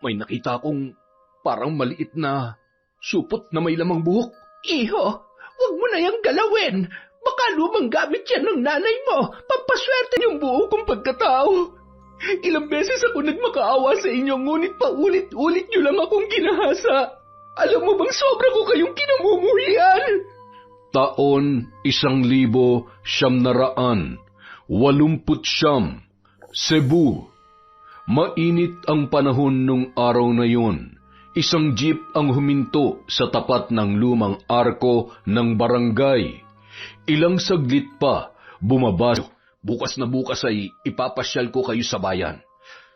May nakita akong parang maliit na supot na may lamang buhok. Iho, huwag mo na yang galawin. Baka lumang gamit yan ng nanay mo. Pampaswerte yung buo kong pagkatao. Ilang beses ako nagmakaawa sa inyo, ngunit paulit-ulit nyo lang akong ginahasa. Alam mo bang sobra ko kayong kinamumulian? Taon 1989, Cebu. Mainit ang panahon nung araw na yun. Isang jeep ang huminto sa tapat ng lumang arko ng barangay. Ilang saglit pa, bumaba. Bukas na bukas ay ipapasyal ko kayo sa bayan.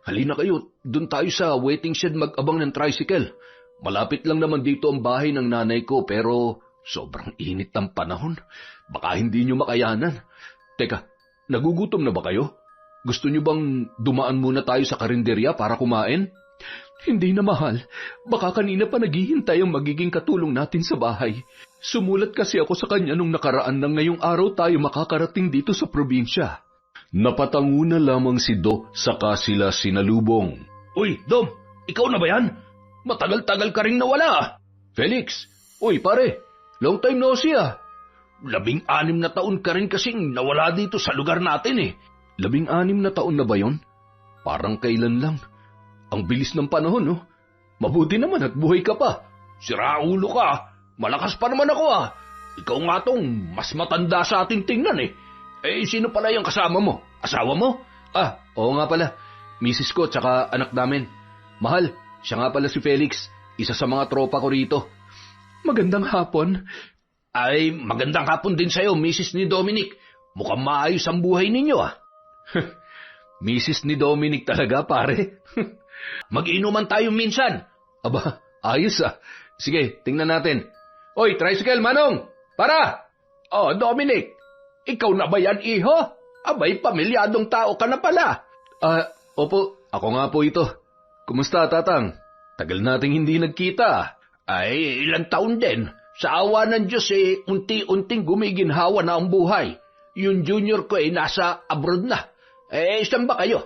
Halina kayo, dun tayo sa waiting shed mag-abang ng tricycle. Malapit lang naman dito ang bahay ng nanay ko pero sobrang init ng panahon. Baka hindi nyo makayanan. Teka, nagugutom na ba kayo? Gusto nyo bang dumaan muna tayo sa karinderya para kumain? Hindi na, mahal. Baka kanina pa naghihintay ang magiging katulong natin sa bahay. Sumulat kasi ako sa kanya nung nakaraan na ngayong araw tayo makakarating dito sa probinsya. Napatango na lamang si Do saka sila sinalubong. Uy, Dom! Ikaw na ba yan? Matagal-tagal ka rin nawala. Felix! Uy, pare! Long time no see ah! 16 na taon ka rin kasing nawala dito sa lugar natin eh. 16 na taon na ba yon? Parang kailan lang. Ang bilis ng panahon, no? Mabuti naman at buhay ka pa. Siraulo ka. Malakas pa naman ako ah. Ikaw nga tong mas matanda sa ating tingnan eh. Eh, sino pala yung kasama mo? Asawa mo? Ah, oo nga pala. Misis ko tsaka anak namin. Mahal, siya nga pala si Felix. Isa sa mga tropa ko rito. Magandang hapon. Ay, magandang hapon din sa'yo, Mrs. ni Dominic. Mukhang maayos ang buhay ninyo ah. Mrs. ni Dominic talaga, pare. Mag-inuman tayo minsan. Aba, ayos ah. Sige, tingnan natin. Oy, tricycle, Manong! Para! Oh, Dominic, ikaw na ba yan, iho? Abay, pamilyadong tao ka na pala. Opo, ako nga po ito. Kumusta, Tatang? Tagal nating hindi nagkita. Ay, ilang taon din. Sa awa ng Diyos eh, unti-unting gumiginhawa na ang buhay. Yung junior ko eh, nasa abroad na. Eh, saan ba kayo?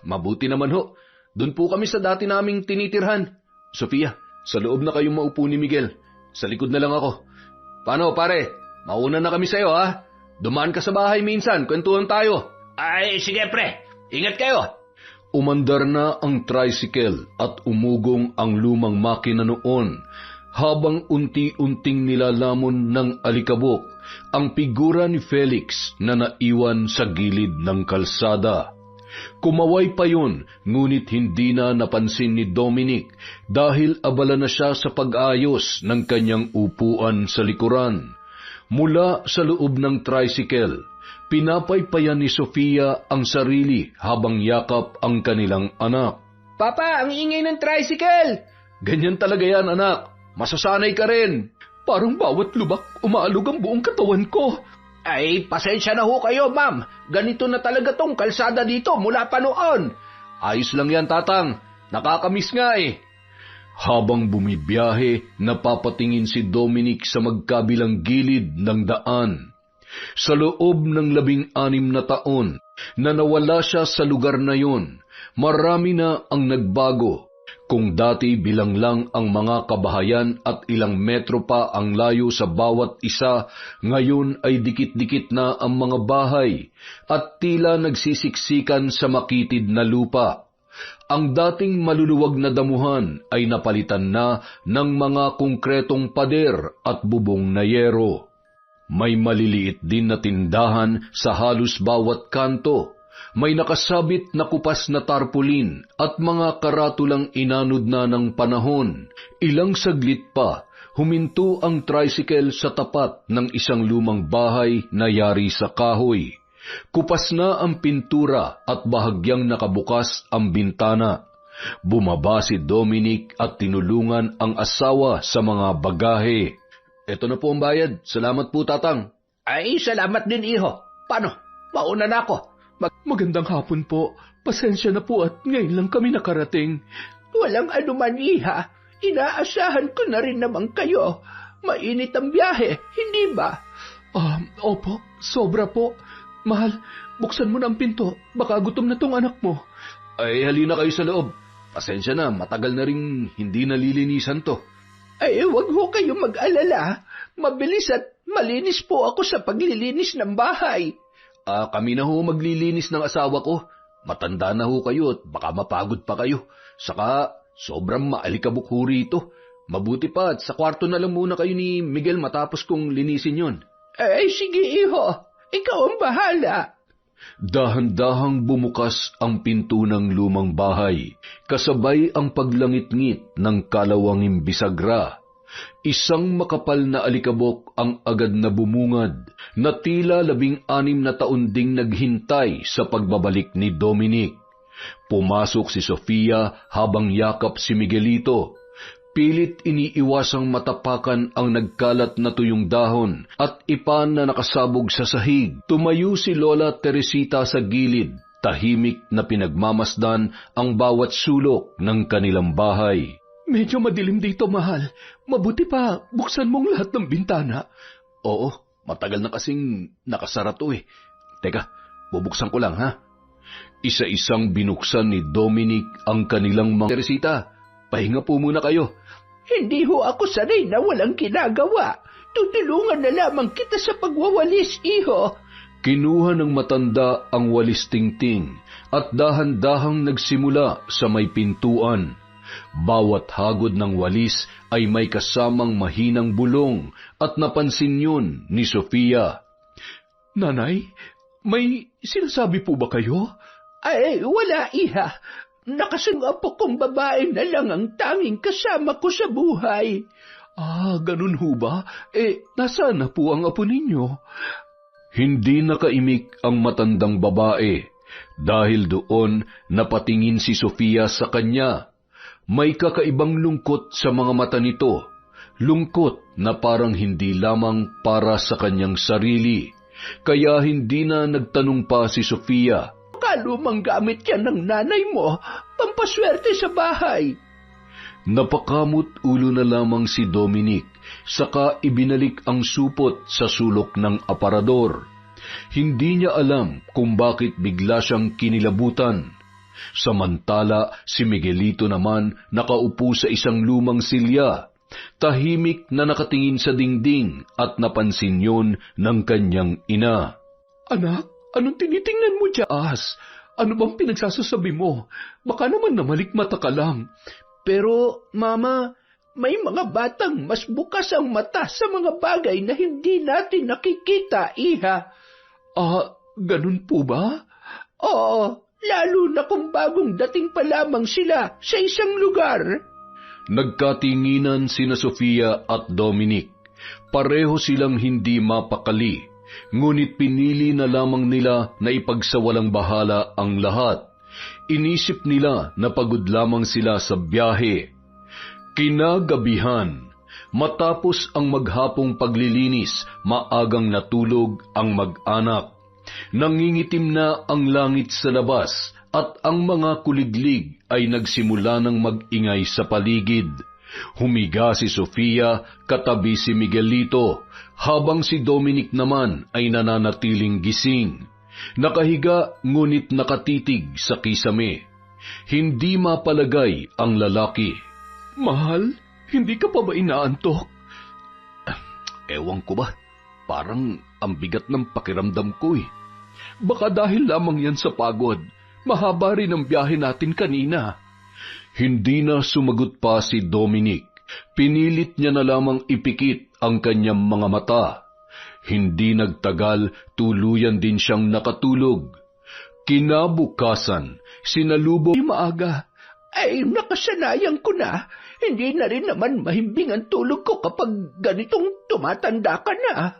Mabuti naman ho. Doon po kami sa dati naming tinitirhan. Sofia, sa loob na kayong maupo ni Miguel. Sa likod na lang ako. Paano, pare? Mauna na kami sa'yo, ha? Dumaan ka sa bahay minsan, kwentuhan tayo. Ay, sige pre. Ingat kayo. Umandar na ang tricycle at umugong ang lumang makina noon habang unti-unting nilalamon ng alikabok ang figura ni Felix na naiwan sa gilid ng kalsada. Kumaway pa yun, ngunit hindi na napansin ni Dominic dahil abala na siya sa pag-ayos ng kanyang upuan sa likuran. Mula sa loob ng tricycle, pinapaypayan ni Sofia ang sarili habang yakap ang kanilang anak. Papa, ang ingay ng tricycle! Ganyan talaga yan, anak. Masasanay ka rin. Parang bawat lubak, umaalog ang buong katawan ko. Ay, pasensya na ho kayo, ma'am. Ganito na talaga tong kalsada dito mula pa noon. Ayos lang yan, Tatang. Nakakamiss nga eh. Habang bumibiyahe, napapatingin si Dominic sa magkabilang gilid ng daan. Sa loob ng 16 na taon na nawala siya sa lugar na yun, marami na ang nagbago. Kung dati bilang lang ang mga kabahayan at ilang metro pa ang layo sa bawat isa, ngayon ay dikit-dikit na ang mga bahay at tila nagsisiksikan sa makitid na lupa. Ang dating maluluwag na damuhan ay napalitan na ng mga konkretong pader at bubong na yero. May maliliit din na tindahan sa halos bawat kanto. May nakasabit na kupas na tarpulin at mga karatulang inanod na ng panahon. Ilang saglit pa, huminto ang tricycle sa tapat ng isang lumang bahay na yari sa kahoy. Kupas na ang pintura at bahagyang nakabukas ang bintana. Bumaba si Dominic at tinulungan ang asawa sa mga bagahe. Ito na po ang bayad. Salamat po, Tatang. Ay, salamat din, iho. Paano? Mauna na ako. Magandang hapon po. Pasensya na po at ngayon lang kami nakarating. Walang anuman, iha. Inaasahan ko na rin naman kayo. Mainit ang biyahe, hindi ba? Opo, sobra po. Mahal, buksan mo na ang pinto. Baka gutom na tong anak mo. Ay, halina kayo sa loob. Pasensya na, matagal na rin hindi nalilinisan to. Ay, wag ho kayong mag-alala. Mabilis at malinis po ako sa paglilinis ng bahay. Kami na ho maglilinis ng asawa ko. Matanda na ho kayo at baka mapagod pa kayo. Saka, sobrang maalikabok ho rito. Mabuti pa at sa kwarto na lang muna kayo ni Miguel matapos kong linisin yon. Ay, sige iho. Ikaw ang bahala. Dahan-dahang bumukas ang pinto ng lumang bahay, kasabay ang paglangit-ngit ng kalawanging bisagra. Isang makapal na alikabok ang agad na bumungad, na tila 16 na taon ding naghintay sa pagbabalik ni Dominic. Pumasok si Sofia habang yakap si Miguelito. Pilit iniiwasang matapakan ang nagkalat na tuyong dahon at ipan na nakasabog sa sahig. Tumayo si Lola Teresita sa gilid, tahimik na pinagmamasdan ang bawat sulok ng kanilang bahay. Medyo madilim dito, mahal. Mabuti pa, buksan mong lahat ng bintana. Oo, matagal na kasing nakasara to eh. Teka, bubuksan ko lang ha. Isa-isang binuksan ni Dominic ang kanilang mga... Teresita, pahinga po muna kayo. Hindi ho ako sanay na walang ginagawa. Tutulungan na lamang kita sa pagwawalis, iho. Kinuha ng matanda ang walis tingting at dahan-dahang nagsimula sa may pintuan. Bawat hagod ng walis ay may kasamang mahinang bulong at napansin yun ni Sofia. Nanay, may sinasabi po ba kayo? Ay, wala, iha. Nakasangap kong babae na lang ang tanging kasama ko sa buhay. Ganun ho ba? Nasaan na po ang apo ninyo? Hindi nakaimik ang matandang babae. Dahil doon, napatingin si Sofia sa kanya. May kakaibang lungkot sa mga mata nito. Lungkot na parang hindi lamang para sa kanyang sarili. Kaya hindi na nagtanong pa si Sofia. Lumang gamit yan ng nanay mo, pampaswerte sa bahay. Napakamot ulo na lamang si Dominic, saka ibinalik ang supot sa sulok ng aparador. Hindi niya alam kung bakit bigla siyang kinilabutan. Samantala, si Miguelito naman nakaupo sa isang lumang silya, tahimik na nakatingin sa dingding at napansin yun ng kanyang ina. Anak, anong tinitingnan mo dyan? Ano bang pinagsasasabi mo? Baka naman namalikmata ka lang. Pero, Mama, may mga batang mas bukas ang mata sa mga bagay na hindi natin nakikita, iha. Ganun po ba? Oo, lalo na kung bagong dating pa lamang sila sa isang lugar. Nagkatinginan sina Sofia at Dominic. Pareho silang hindi mapakali. Ngunit pinili na lamang nila na ipagsawalang bahala ang lahat. Inisip nila na pagod lamang sila sa biyahe. Kinagabihan, matapos ang maghapong paglilinis, maagang natulog ang mag-anak. Nangingitim na ang langit sa labas at ang mga kuliglig ay nagsimula ng mag-ingay sa paligid. Humiga si Sofia katabi si Miguelito, habang si Dominic naman ay nananatiling gising. Nakahiga ngunit nakatitig sa kisame. Hindi mapalagay ang lalaki. Mahal, hindi ka pa ba inaantok? Ewan ko ba, parang ang bigat ng pakiramdam ko eh. Baka dahil lamang yan sa pagod. Mahaba rin ang biyahe natin kanina. Hindi na sumagot pa si Dominic. Pinilit niya na lamang ipikit ang kanyang mga mata. Hindi nagtagal, tuluyan din siyang nakatulog. Kinabukasan, sinalubong maaga. Ay, nakasanayan ko na. Hindi na rin naman mahimbing ang tulog ko kapag ganitong tumatanda ka na.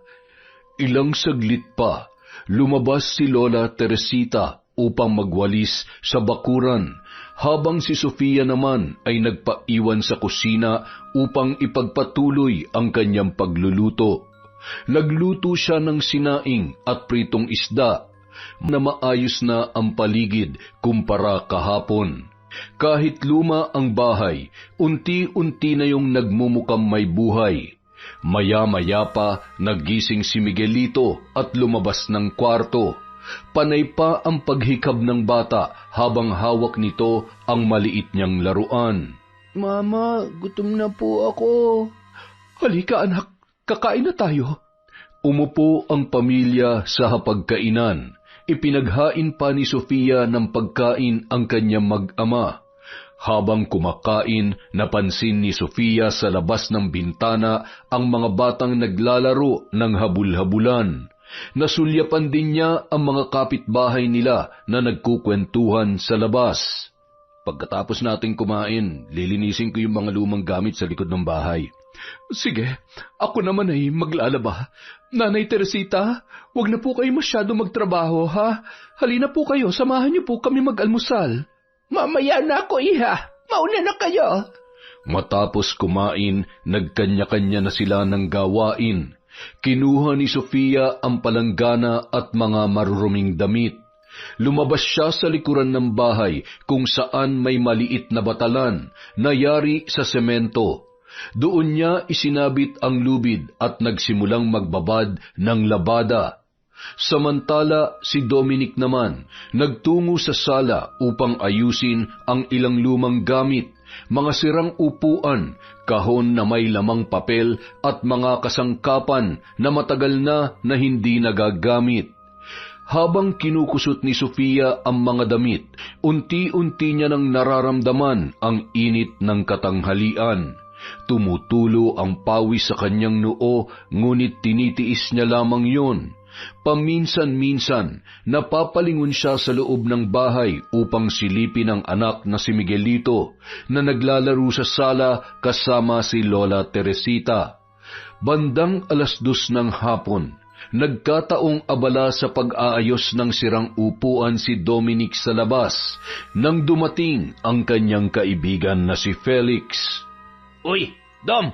Ilang saglit pa, lumabas si Lola Teresita upang magwalis sa bakuran, habang si Sofia naman ay nagpaiwan sa kusina upang ipagpatuloy ang kanyang pagluluto. Nagluto siya ng sinaing at pritong isda, na maayos na ang paligid kumpara kahapon. Kahit luma ang bahay, unti-unti na yung nagmumukhang may buhay. Maya-maya pa nagising si Miguelito at lumabas ng kwarto. Panay pa ang paghikab ng bata habang hawak nito ang maliit niyang laruan. Mama, gutom na po ako. Halika anak, kakain na tayo. Umupo ang pamilya sa hapagkainan. Ipinaghain pa ni Sofia ng pagkain ang kanyang mag-ama. Habang kumakain, napansin ni Sofia sa labas ng bintana ang mga batang naglalaro ng habul-habulan. Nasulyapan din niya ang mga kapitbahay nila na nagkukwentuhan sa labas. Pagkatapos nating kumain, lilinisin ko yung mga lumang gamit sa likod ng bahay. Sige, ako naman ay maglalaba. Nanay Teresita, wag na po kayo masyado magtrabaho, ha? Halina po kayo, samahan niyo po kami mag-almusal. Mamaya na ako, iha. Mauna na kayo. Matapos kumain, nagkanya-kanya na sila ng gawain. Kinuha ni Sofia ang palanggana at mga maruruming damit. Lumabas siya sa likuran ng bahay kung saan may maliit na batalan na yari sa semento. Doon niya isinabit ang lubid at nagsimulang magbabad ng labada. Samantala, si Dominic naman nagtungo sa sala upang ayusin ang ilang lumang gamit, mga sirang upuan, kahon na may lamang papel at mga kasangkapan na matagal na hindi nagagamit. Habang kinukusot ni Sofia ang mga damit, unti-unti niya nang nararamdaman ang init ng katanghalian. Tumutulo ang pawis sa kanyang noo, ngunit tinitiis niya lamang yun. Paminsan-minsan, napapalingon siya sa loob ng bahay upang silipin ang anak na si Miguelito na naglalaro sa sala kasama si Lola Teresita. Bandang 2:00 ng hapon, nagkataong abala sa pag-aayos ng sirang upuan si Dominic sa labas nang dumating ang kanyang kaibigan na si Felix. Uy, Dom!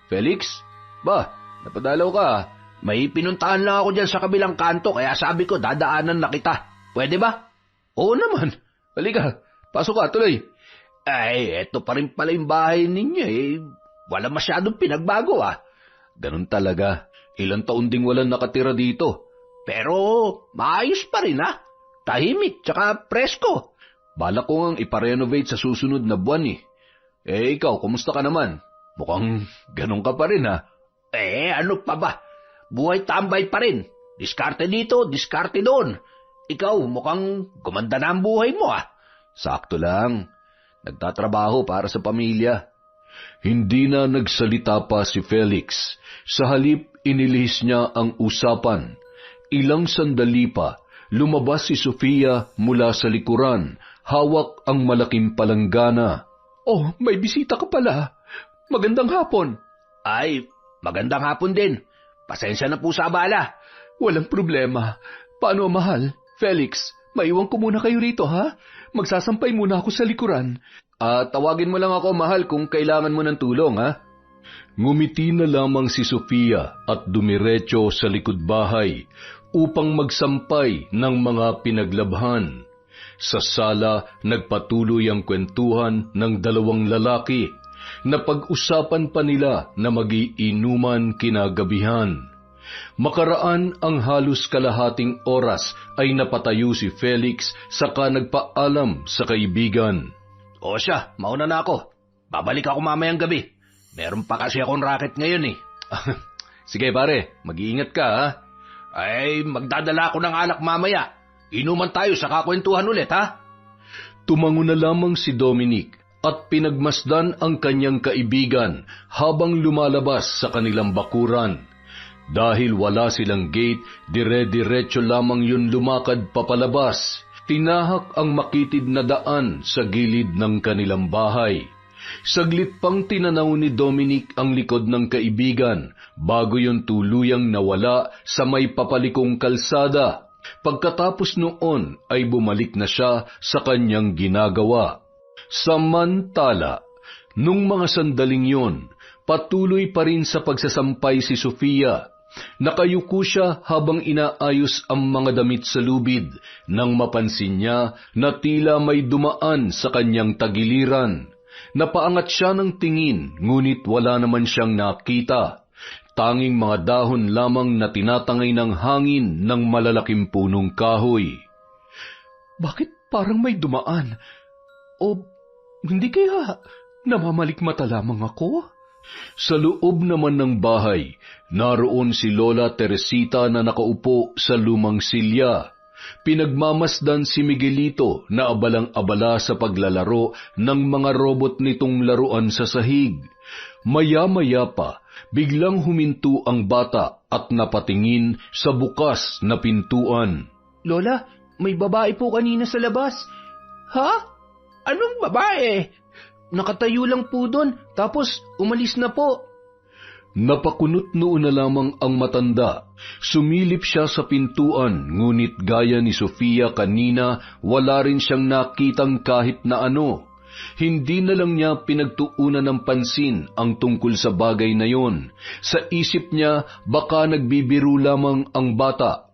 Felix? Ba, napadalaw ka. May pinuntahan lang ako dyan sa kabilang kanto, kaya sabi ko dadaanan na kita. Pwede ba? Oo naman. Halika, pasok ka, tuloy. Ay, eto pa rin pala yung bahay ninyo eh. Wala masyadong pinagbago ah. Ganun talaga. Ilang taon ding walang nakatira dito. Pero maayos pa rin ah. Tahimik, tsaka presko. Balak ko ngang iparenovate sa susunod na buwan eh. Eh, ikaw, kumusta ka naman? Mukhang ganun ka pa rin ha. Ano pa ba? Buhay tambay pa rin. Diskarte dito, diskarte doon. Ikaw, mukhang gumanda na ang buhay mo ah. Sakto lang. Nagtatrabaho para sa pamilya. Hindi na nagsalita pa si Felix. Sa halip, inilihis niya ang usapan. Ilang sandali pa, lumabas si Sofia mula sa likuran. Hawak ang malaking palanggana. Oh, may bisita ka pala. Magandang hapon. Ay, magandang hapon din. Pasensya na po sa abala. Walang problema. Paano, mahal? Felix, maiwan ko muna kayo rito, ha? Magsasampay muna ako sa likuran. Tawagin mo lang ako, mahal, kung kailangan mo ng tulong, ha? Ngumiti na lamang si Sofia at dumiretso sa likod bahay upang magsampay ng mga pinaglabhan. Sa sala, nagpatuloy ang kwentuhan ng dalawang lalaki. Napag-usapan pa nila na mag-iinuman kinagabihan. Makaraan ang halos kalahating oras ay napatayo si Felix saka nagpaalam sa kaibigan. O siya, mauna na ako. Babalik ako mamayang gabi. Meron pa kasi akong racket ngayon eh. Sige pare, mag-iingat ka ha. Ay, magdadala ako ng alak mamaya. Inuman tayo sa kakwentuhan ulit ha. Tumango na lamang si Dominic at pinagmasdan ang kanyang kaibigan habang lumalabas sa kanilang bakuran. Dahil wala silang gate, dire-diretso lamang yun lumakad papalabas. Tinahak ang makitid na daan sa gilid ng kanilang bahay. Saglit pang tinanaw ni Dominic ang likod ng kaibigan bago yun tuluyang nawala sa may papalikong kalsada. Pagkatapos noon ay bumalik na siya sa kanyang ginagawa. Samantala, nung mga sandaling yon, patuloy pa rin sa pagsasampay si Sofia. Nakayuko siya habang inaayos ang mga damit sa lubid nang mapansin niya na tila may dumaan sa kanyang tagiliran. Napaangat siya ng tingin ngunit wala naman siyang nakita. tanging mga dahon lamang na tinatangay ng hangin ng malalaking punong kahoy. Bakit parang may dumaan? O hindi kaya namamalikmata lamang ako? Sa loob naman ng bahay, naroon si Lola Teresita na nakaupo sa lumang silya. Pinagmamasdan si Miguelito na abalang-abala sa paglalaro ng mga robot nitong laruan sa sahig. Maya-maya pa, biglang huminto ang bata at napatingin sa bukas na pintuan. Lola, may babae po kanina sa labas. Ha? Anong babae? Nakatayo lang po doon, tapos umalis na po. Napakunot noon na lamang ang matanda. Sumilip siya sa pintuan, ngunit gaya ni Sofia kanina, wala rin siyang nakitang kahit na ano. Hindi na lang niya pinagtuunan ng pansin ang tungkol sa bagay na yon. Sa isip niya, baka nagbibiro lamang ang bata.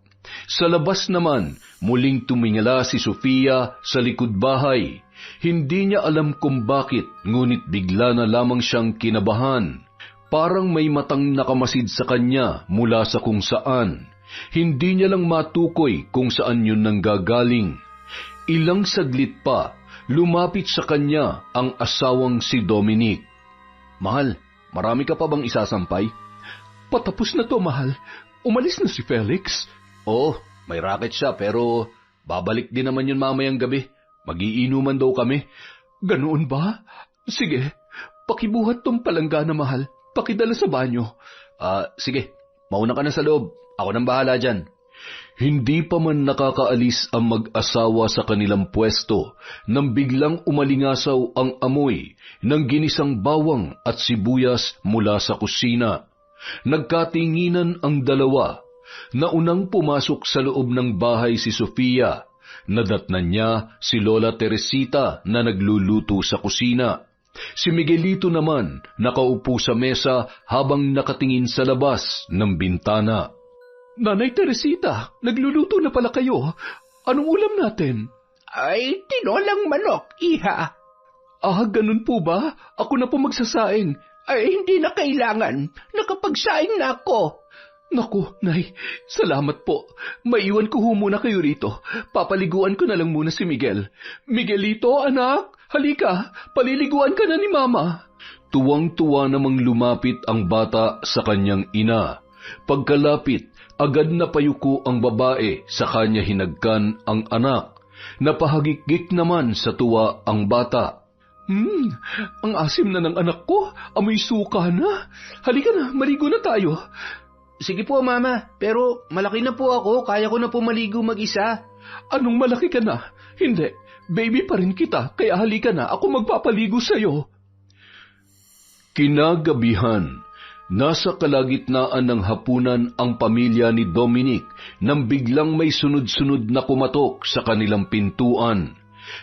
Sa labas naman, muling tumingala si Sofia sa likod bahay. Hindi niya alam kung bakit, ngunit bigla na lamang siyang kinabahan. Parang may matang nakamasid sa kanya mula sa kung saan. Hindi niya lang matukoy kung saan yun nanggagaling. Ilang saglit pa, lumapit sa kanya ang asawang si Dominic. Mahal, marami ka pa bang isasampay? Patapos na to, mahal. Umalis na si Felix. Oo, may racket siya pero babalik din naman yun mamayang gabi. Magiinuman daw kami. Ganoon ba? Sige, pakibuhat tong palangga na mahal. Pakidala sa banyo. Sige, mauna ka na sa loob. Ako nang bahala dyan. Hindi pa man nakakaalis ang mag-asawa sa kanilang pwesto nang biglang umalingasaw ang amoy ng ginisang bawang at sibuyas mula sa kusina. Nagkatinginan ang dalawa. Naunang pumasok sa loob ng bahay si Sofia. Nadatnan niya si Lola Teresita na nagluluto sa kusina. Si Miguelito naman nakaupo sa mesa habang nakatingin sa labas ng bintana. Nanay Teresita, nagluluto na pala kayo. Anong ulam natin? Ay, tinolang manok, iha. Ganun po ba? Ako na po magsasaing. Ay, hindi na kailangan. Nakapagsaing na ako. Naku, Nay, salamat po. Maiwan ko muna kayo rito. Papaliguan ko na lang muna si Miguel. Miguelito, anak, halika, paliliguan ka na ni Mama. Tuwang-tuwa namang lumapit ang bata sa kanyang ina. Pagkalapit, agad na payuko ang babae sa kanya hinagkan ang anak. Napahagikik naman sa tuwa ang bata. Ang asim na ng anak ko, amoy suka na. Halika na, maligo na tayo. Sige po, Mama, pero malaki na po ako, kaya ko na po maligo mag-isa. Anong malaki ka na? Hindi, baby pa rin kita, kaya halika na, ako magpapaligo sa'yo. Kinagabihan, nasa kalagitnaan ng hapunan ang pamilya ni Dominic nang biglang may sunod-sunod na kumatok sa kanilang pintuan.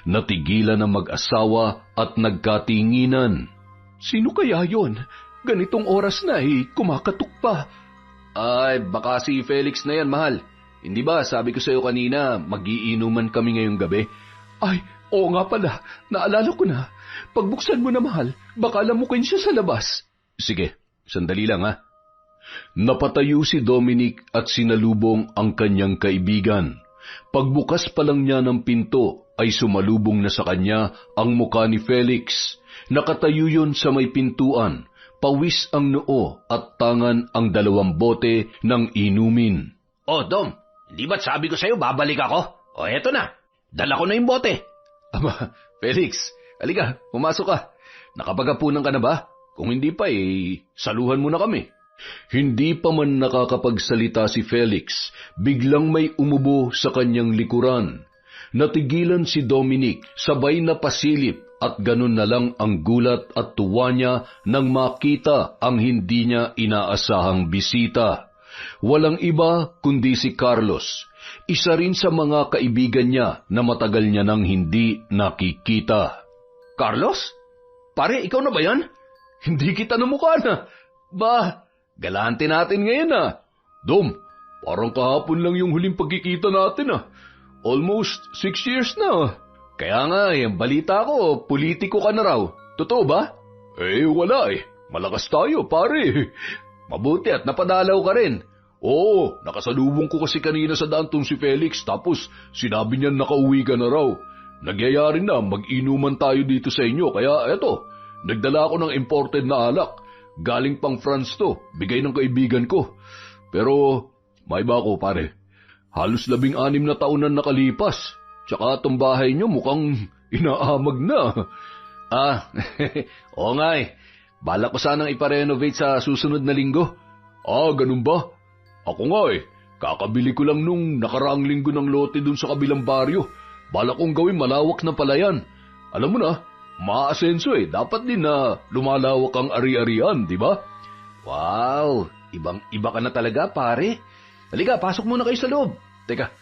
Natigilan ang mag-asawa at nagkatinginan. Sino kaya yon? Ganitong oras na kumakatok pa. Ay, baka si Felix na yan, mahal. Hindi ba, sabi ko sa'yo kanina, mag-iinuman kami ngayong gabi? Ay, oo nga pala. Naalala ko na. Pagbuksan mo na, mahal, baka lamukin siya sa labas. Sige, sandali lang ha. Napatayo si Dominic at sinalubong ang kanyang kaibigan. Pagbukas pa lang niya ng pinto, ay sumalubong na sa kanya ang muka ni Felix. Nakatayo yun sa may pintuan. Pawis ang noo at tangan ang 2 bote ng inumin. Oh, Dom, hindi ba't sabi ko sa'yo babalik ako? O eto na, dala ko na yung bote. Aba, Felix, halika, pumasok ka. Nakapagapunan ka na ba? Kung hindi pa saluhan mo na kami. Hindi pa man nakakapagsalita si Felix, biglang may umubo sa kanyang likuran. Natigilan si Dominic, sabay na pasilip at ganun na lang ang gulat at tuwa niya nang makita ang hindi niya inaasahang bisita. Walang iba kundi si Carlos, isa rin sa mga kaibigan niya na matagal niya nang hindi nakikita. Carlos? Pare, ikaw na ba yan? Hindi kita namukha na. Ba, galante natin ngayon Dom, parang kahapon lang yung huling pagkikita natin Almost 6 years na. Kaya nga, balita ko, politiko ka na raw. Totoo ba? Wala Malakas tayo, pare. Mabuti at napadalaw ka rin. Oo, nakasalubong ko kasi kanina sa daan tong si Felix tapos sinabi niya nakauwi ka na raw. Nagyayari na mag-inuman tayo dito sa inyo kaya eto, nagdala ako ng imported na alak. Galing pang France to, bigay ng kaibigan ko. Pero may ba ako pare, halos 16 na taon na nakalipas. Tsaka itong bahay niyo mukhang inaamag na. Oo nga eh. Balak ko sanang iparenovate sa susunod na linggo. Ganun ba? Ako nga eh. Kakabili ko lang nung nakaraang linggo ng lote dun sa kabilang baryo. Balak kong gawin malawak na palayan. Alam mo na, maasenso eh. Dapat din na lumalawak ang ari-arian, di ba? Wow, ibang-iba ka na talaga pare. Halika, pasok muna kayo sa loob. Teka,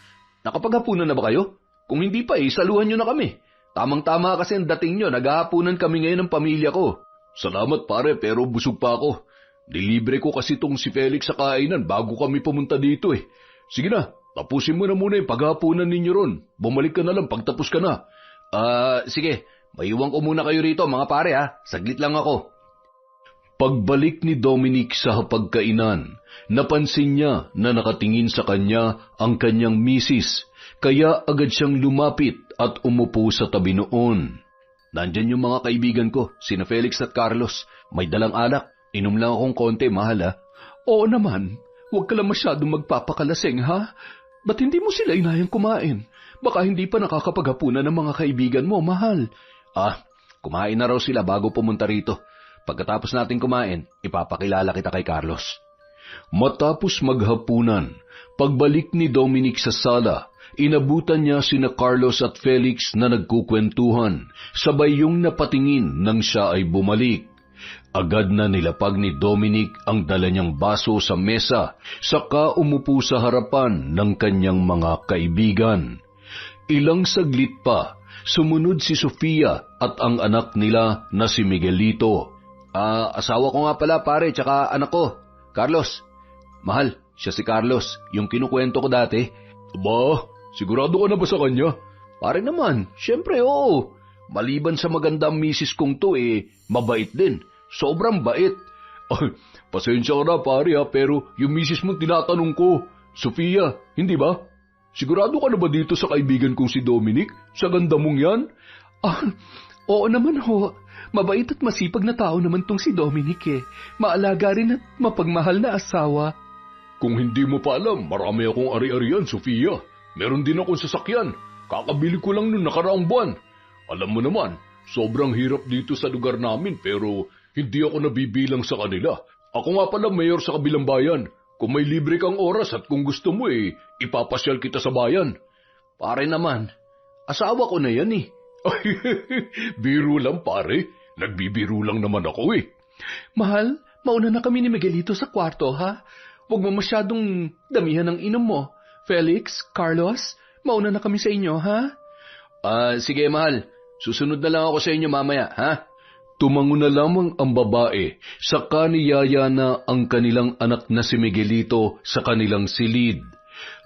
nakapaghapunan na ba kayo? Kung hindi pa saluhan nyo na kami. Tamang-tama kasi ang dating nyo, naghahapunan kami ngayon ng pamilya ko. Salamat pare, pero busog pa ako. Nilibre ko kasi tong si Felix sa kainan bago kami pumunta dito eh. Sige na, tapusin mo na muna yung paghapunan ninyo ron. Bumalik ka na lang pagtapos ka na. Sige, maiwan ko muna kayo rito mga pare ha. Saglit lang ako. Pagbalik ni Dominic sa hapagkainan, napansin niya na nakatingin sa kanya ang kanyang misis, kaya agad siyang lumapit at umupo sa tabi noon. Nandyan yung mga kaibigan ko, sina Felix at Carlos. May dalang alak. Inom lang akong konti, mahal ha. Oo naman, huwag ka lang masyadong magpapakalaseng ha. Ba't hindi mo sila inayang kumain? Baka hindi pa nakakapaghapunan ng mga kaibigan mo, mahal. Kumain na raw sila bago pumunta rito. Pagkatapos natin kumain, ipapakilala kita kay Carlos. Matapos maghapunan, pagbalik ni Dominic sa sala, inabutan niya sina Carlos at Felix na nagkukwentuhan, sabay yung napatingin nang siya ay bumalik. Agad na nilapag ni Dominic ang dala niyang baso sa mesa, saka umupo sa harapan ng kanyang mga kaibigan. Ilang saglit pa, sumunod si Sofia at ang anak nila na si Miguelito. Asawa ko nga pala pare, tsaka anak ko, Carlos. Mahal, siya si Carlos, yung kinukwento ko dati. Ba, sigurado ka na ba sa kanya? Pare naman, syempre oo. Maliban sa magandang misis kong to mabait din. Sobrang bait. Ay, pasensya ka na pare ha, pero yung misis mo tinatanong ko, Sofia, hindi ba? Sigurado ka na ba dito sa kaibigan kong si Dominic? Sa ganda mong yan? Oo naman ho. Mabait at masipag na tao naman tong si Dominic eh. Maalaga rin at mapagmahal na asawa. Kung hindi mo pa alam, marami akong ari-arian, Sofia. Meron din akong sasakyan. Kakabili ko lang nung nakaraang buwan. Alam mo naman, sobrang hirap dito sa lugar namin pero hindi ako nabibilang sa kanila. Ako nga pala mayor sa kabilang bayan. Kung may libre kang oras at kung gusto mo ipapasyal kita sa bayan. Pare naman, asawa ko na yan eh. Ay, biro lang pare. Nagbibiro lang naman ako eh. Mahal, mauna na kami ni Miguelito sa kwarto ha. Huwag mo masyadong damihan ng inom mo. Felix, Carlos, mauna na kami sa inyo ha. Sige mahal. Susunod na lang ako sa inyo mamaya ha. Tumango na lamang ang babae, saka niyaya na ang kanilang anak na si Miguelito sa kanilang silid.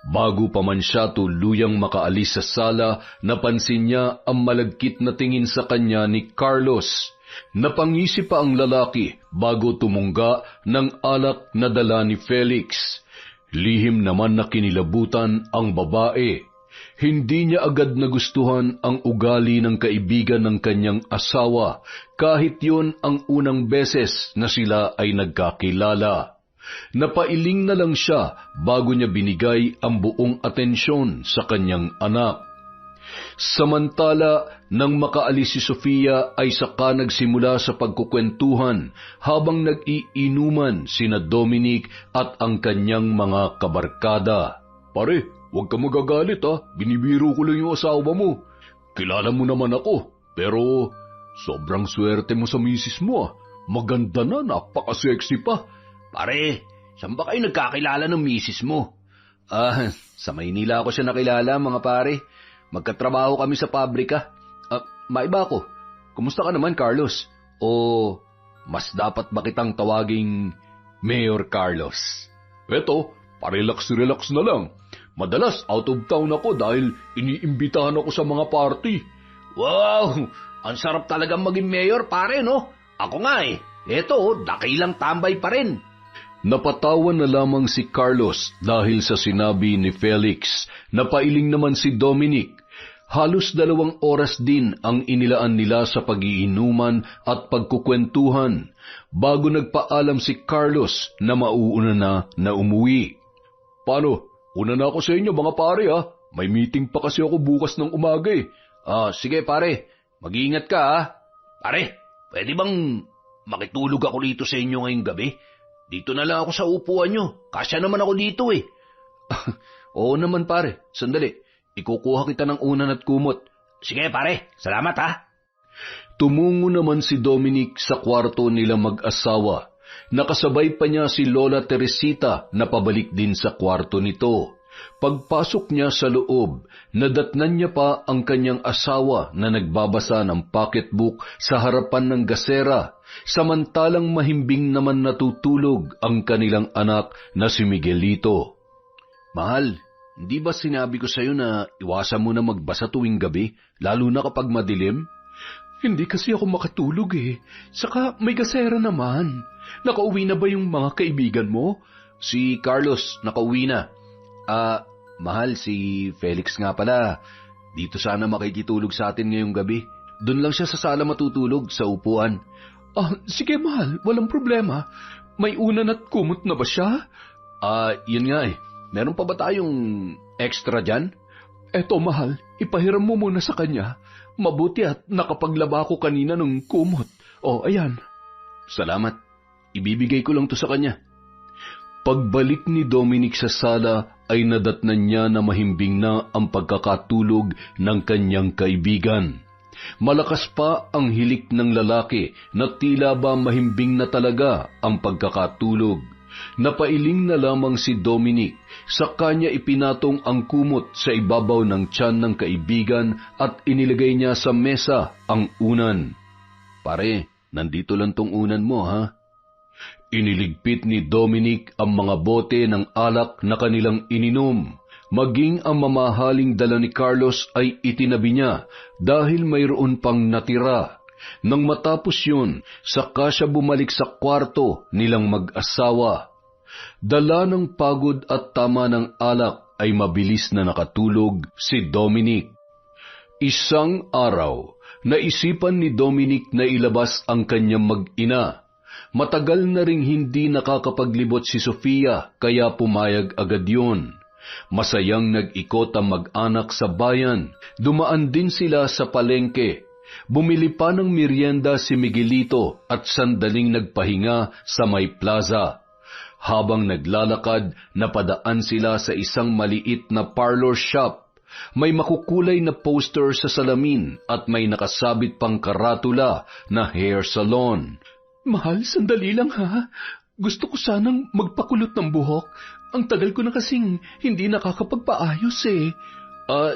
Bago pa man siya tuluyang makaalis sa sala, napansin niya ang malagkit na tingin sa kanya ni Carlos. Napangisi pa ang lalaki bago tumungga ng alak na dala ni Felix. Lihim naman na kinilabutan ang babae. Hindi niya agad nagustuhan ang ugali ng kaibigan ng kanyang asawa, kahit yun ang unang beses na sila ay nagkakilala. Napailing na lang siya bago niya binigay ang buong atensyon sa kanyang anak. Samantala, nang makaalis si Sofia ay saka nagsimula sa pagkukwentuhan habang nag-iinuman sina Dominic at ang kanyang mga kabarkada. Pare, huwag ka magagalit ha, binibiro ko lang yung asawa mo. Kilala mo naman ako, pero sobrang swerte mo sa misis mo ha. Maganda na, napaka-sexy pa. Pare, saan ba kayo nagkakilala ng misis mo? Sa Maynila ako siya nakilala mga pare. Magkatrabaho kami sa pabrika. Maiba ako. Kumusta ka naman, Carlos? O mas dapat ba kitang tawaging Mayor Carlos? Eto, parelax-relax na lang. Madalas out of town ako dahil iniimbitahan ako sa mga party. Wow! Ang sarap talagang maging mayor, pare, no? Ako nga Eto, dakilang tambay pa rin. Napatawa na lamang si Carlos dahil sa sinabi ni Felix. Napailing naman si Dominic. Halos 2 oras din ang inilaan nila sa pag-iinuman at pagkukwentuhan bago nagpaalam si Carlos na mauuna na umuwi. Paano? Una na ako sa inyo mga pare ha. May meeting pa kasi ako bukas ng umaga eh. Sige pare, mag-iingat ka ha. Pare, pwede bang makitulog ako dito sa inyo ngayong gabi? Dito na lang ako sa upuan nyo. Kasya naman ako dito eh. Oo naman pare, sandali. Ikukuha kita ng unan at kumot. Sige pare, salamat ha. Tumungo naman si Dominic sa kwarto nila mag-asawa. Nakasabay pa niya si Lola Teresita na pabalik din sa kwarto nito. Pagpasok niya sa loob, nadatnan niya pa ang kanyang asawa na nagbabasa ng pocketbook sa harapan ng gasera, samantalang mahimbing naman natutulog ang kanilang anak na si Miguelito. Mahal, hindi ba sinabi ko sa'yo na iwasan mo na magbasa tuwing gabi, lalo na kapag madilim? Hindi kasi ako makatulog eh. Saka may gasera naman. Nakauwi na ba yung mga kaibigan mo? Si Carlos, nakauwi na. Mahal, si Felix nga pala. Dito sana makikitulog sa atin ngayong gabi. Doon lang siya sa sala matutulog, sa upuan. Sige mahal, walang problema. May unan at kumot na ba siya? Yun nga eh. Meron pa ba tayong extra dyan? Eto mahal, ipahiram mo muna sa kanya. Mabuti at nakapaglaba ko kanina ng kumot. Ayan. Salamat. Ibibigay ko lang to sa kanya. Pagbalik ni Dominic sa sala ay nadatnan niya na mahimbing na ang pagkakatulog ng kanyang kaibigan. Malakas pa ang hilik ng lalaki na tila ba mahimbing na talaga ang pagkakatulog. Napailing na lamang si Dominic, sa kanya ipinatong ang kumot sa ibabaw ng tiyan ng kaibigan at inilagay niya sa mesa ang unan. Pare, nandito lang tong unan mo ha? Iniligpit ni Dominic ang mga bote ng alak na kanilang ininom. Maging ang mamahaling dala ni Carlos ay itinabi niya dahil mayroon pang natira. Nang matapos yun, saka siya bumalik sa kwarto nilang mag-asawa. Dala ng pagod at tama ng alak ay mabilis na nakatulog si Dominic. Isang araw, naisipan ni Dominic na ilabas ang kanyang mag-ina. Matagal na ring hindi nakakapaglibot si Sofia kaya pumayag agad yun. Masayang nag-ikot ang mag-anak sa bayan. Dumaan din sila sa palengke. Bumili pa ng merienda si Miguelito at sandaling nagpahinga sa may plaza. Habang naglalakad, napadaan sila sa isang maliit na parlor shop. May makukulay na poster sa salamin at may nakasabit pang karatula na hair salon. Mahal, sandali lang ha. Gusto ko sanang magpakulot ng buhok. Ang tagal ko na kasing hindi nakakapagpaayos eh.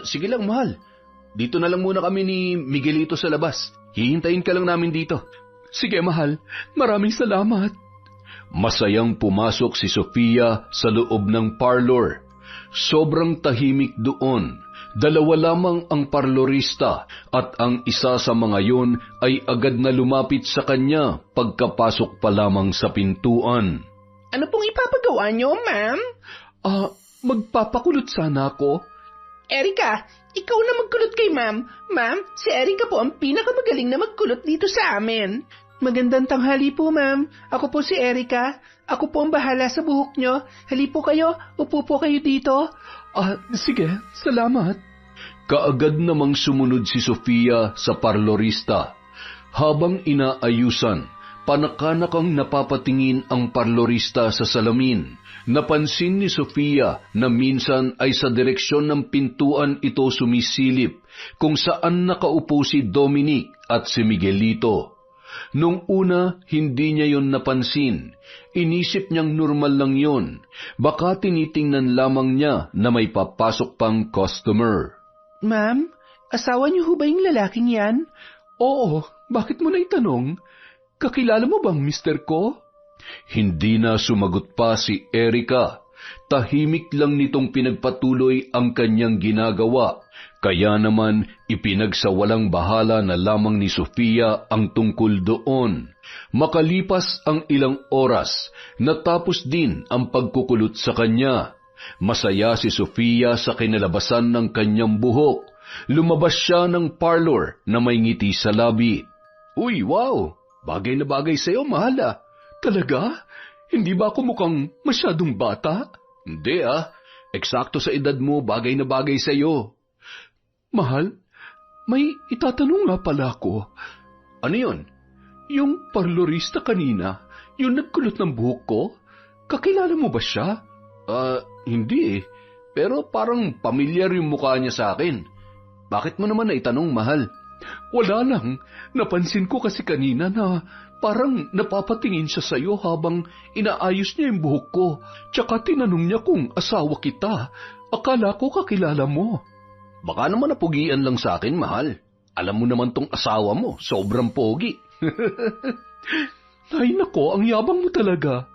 Sige lang mahal. Dito na lang muna kami ni Miguelito sa labas. Hihintayin ka lang namin dito. Sige mahal, maraming salamat. Masayang pumasok si Sofia sa loob ng parlor. Sobrang tahimik doon. 2 lamang ang parlorista at ang isa sa mga yun ay agad na lumapit sa kanya pagkapasok pa lamang sa pintuan. Ano pong ipapagawa niyo, ma'am? Magpapakulot sana ako. Erika, ikaw na magkulot kay ma'am. Ma'am, si Erika po ang pinakamagaling na magkulot dito sa amin. Magandang tanghali po, ma'am. Ako po si Erika. Ako po ang bahala sa buhok niyo. Hali po kayo, upo po kayo dito. Sige, salamat. Kaagad namang sumunod si Sofia sa parlorista. Habang inaayusan, panakanakang napapatingin ang parlorista sa salamin. Napansin ni Sofia na minsan ay sa direksyon ng pintuan ito sumisilip kung saan nakaupo si Dominic at si Miguelito. Nung una, hindi niya yon napansin. Inisip niyang normal lang yon. Baka tinitingnan lamang niya na may papasok pang customer. Ma'am, asawa niyo ho ba yung lalaking yan? Oo, bakit mo na itanong? Kakilala mo bang mister ko? Hindi na sumagot pa si Erika. Tahimik lang nitong pinagpatuloy ang kanyang ginagawa. Kaya naman ipinagsawalang bahala na lamang ni Sofia ang tungkol doon. Makalipas ang ilang oras, natapos din ang pagkukulot sa kanya. Masaya si Sofia sa kinalabasan ng kanyang buhok. Lumabas siya ng parlor na may ngiti sa labi. Uy, wow! Bagay na bagay sa'yo, mahal ah. Talaga? Hindi ba ako mukhang masyadong bata? Hindi ah. Eksakto sa edad mo, bagay na bagay sa'yo. Mahal, may itatanong nga pala ako. Ano yun? Yung parlorista kanina, yung nagkulot ng buhok ko, kakilala mo ba siya? Hindi eh. Pero parang pamilyar yung mukha niya sa akin. Bakit mo naman naitanong, mahal? Wala lang. Napansin ko kasi kanina na parang napapatingin siya sa'yo habang inaayos niya yung buhok ko. Tsaka tinanong niya kung asawa kita. Akala ko kakilala mo. Baka naman napugian lang sa akin, mahal. Alam mo naman tong asawa mo, sobrang pogi. Ay nako, ang yabang mo talaga.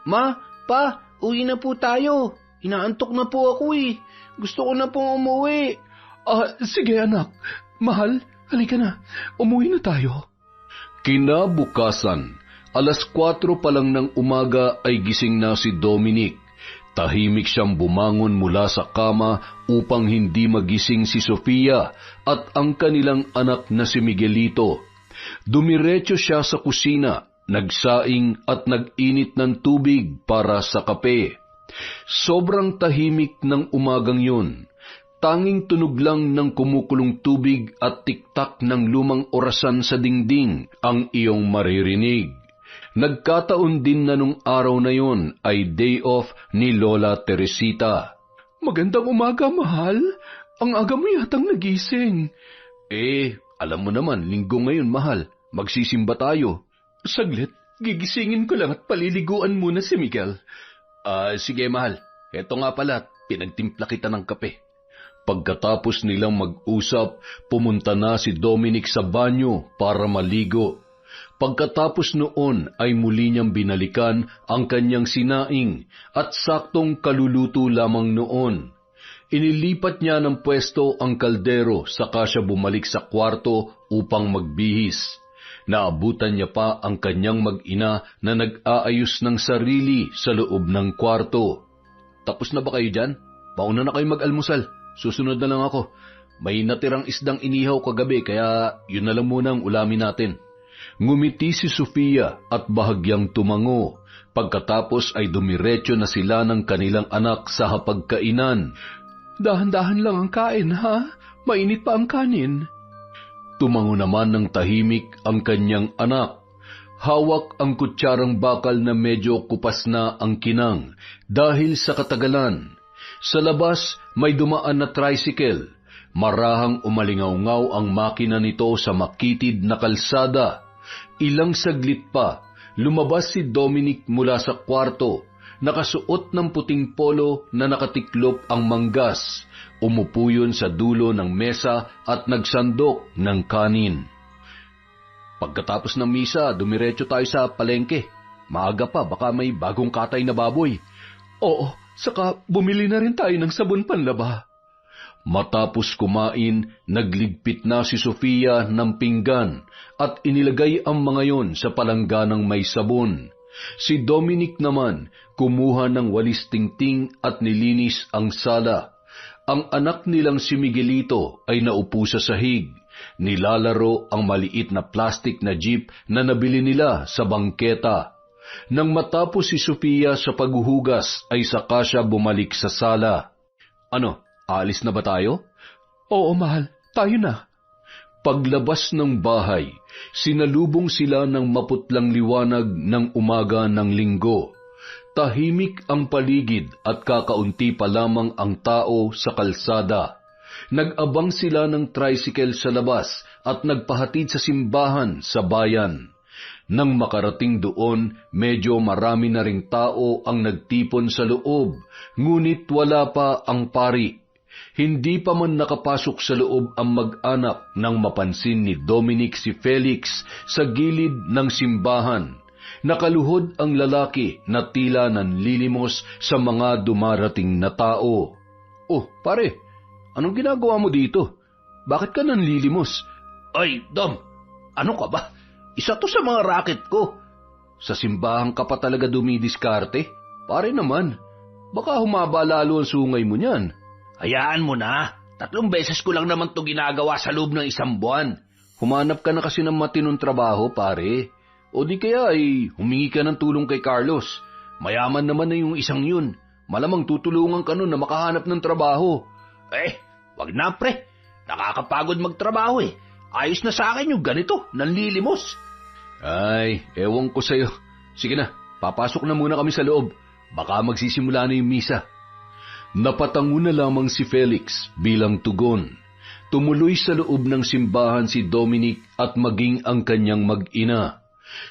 Ma, pa, uwi na po tayo. Inaantok na po ako eh. Gusto ko na pong umuwi. Sige anak. Mahal, halika na. Umuwi na tayo. Kinabukasan, 4:00 pa lang ng umaga ay gising na si Dominic. Tahimik siyang bumangon mula sa kama upang hindi magising si Sofia at ang kanilang anak na si Miguelito. Dumiretso siya sa kusina, nagsaing at nag-init ng tubig para sa kape. Sobrang tahimik ng umagang yun. Tanging tunog lang ng kumukulong tubig at tiktak ng lumang orasan sa dingding ang iyong maririnig. Nagkataon din na nung araw na yon ay day off ni Lola Teresita. Magandang umaga, mahal. Ang aga mo yatang nagising. Alam mo naman, linggo ngayon, mahal. Magsisimba tayo. Saglit, gigisingin ko lang at paliliguan muna si Miguel. Sige, mahal. Eto nga pala, pinagtimpla kita ng kape. Pagkatapos nilang mag-usap, pumunta na si Dominic sa banyo para maligo. Pagkatapos noon ay muli niyang binalikan ang kanyang sinaing at saktong kaluluto lamang noon. Inilipat niya ng pwesto ang kaldero saka siya bumalik sa kwarto upang magbihis. Naabutan niya pa ang kanyang mag-ina na nag-aayos ng sarili sa loob ng kwarto. Tapos na ba kayo dyan? Mauna na kayo mag-almusal. Susunod na lang ako. May natirang isdang inihaw kagabi kaya yun na lang muna ang ulamin natin. Ngumiti si Sofia at bahagyang tumango. Pagkatapos ay dumiretso na sila ng kanilang anak sa hapagkainan. Dahan-dahan lang ang kain, ha? Mainit pa ang kanin. Tumango naman ng tahimik ang kanyang anak. Hawak ang kutsarang bakal na medyo kupas na ang kinang dahil sa katagalan. Sa labas may dumaan na tricycle. Marahang umalingaw-ngaw ang makina nito sa makitid na kalsada. Ilang saglit pa, lumabas si Dominic mula sa kwarto. Nakasuot ng puting polo na nakatiklop ang manggas. Umupo yun sa dulo ng mesa at nagsandok ng kanin. Pagkatapos ng misa, dumiretso tayo sa palengke. Maaga pa, baka may bagong katay na baboy. Oo, saka bumili na rin tayo ng sabon panlaba. Matapos kumain, nagligpit na si Sofia ng pinggan at inilagay ang mga yon sa palangganang may sabon. Si Dominic naman kumuha ng walis tingting at nilinis ang sala. Ang anak nilang si Miguelito ay naupo sa sahig. Nilalaro ang maliit na plastic na jeep na nabili nila sa bangketa. Nang matapos si Sofia sa paghuhugas ay saka siya bumalik sa sala. Ano? Aalis na ba tayo? Oo, mahal. Tayo na. Paglabas ng bahay, sinalubong sila ng maputlang liwanag ng umaga ng linggo. Tahimik ang paligid at kakaunti pa lamang ang tao sa kalsada. Nag-abang sila ng tricycle sa labas at nagpahatid sa simbahan sa bayan. Nang makarating doon, medyo marami na ring tao ang nagtipon sa loob, ngunit wala pa ang pari. Hindi pa man nakapasok sa loob ang mag-anak nang mapansin ni Dominic si Felix sa gilid ng simbahan. Nakaluhod ang lalaki na tila nanlilimos sa mga dumarating na tao. Oh, pare, anong ginagawa mo dito? Bakit ka nanlilimos? Ay, Dom, ano ka ba? Isa to sa mga racket ko. Sa simbahan ka pa talaga dumidiskarte? Pare naman, baka humaba lalo ang sungay mo niyan. Hayaan mo na. 3 beses ko lang naman to ginagawa sa loob ng 1 buwan. Humanap ka na kasi ng matinong trabaho, pare. O di kaya ay humingi ka ng tulong kay Carlos. Mayaman naman na yung isang yun. Malamang tutulungan ka nun na makahanap ng trabaho. Wag na pre. Nakakapagod magtrabaho eh. Ayos na sa akin yung ganito, nanlilimos. Ay, ewan ko sa'yo. Sige na, papasok na muna kami sa loob. Baka magsisimula na yung misa. Napatango na lamang si Felix bilang tugon. Tumuloy sa loob ng simbahan si Dominic at maging ang kanyang mag-ina.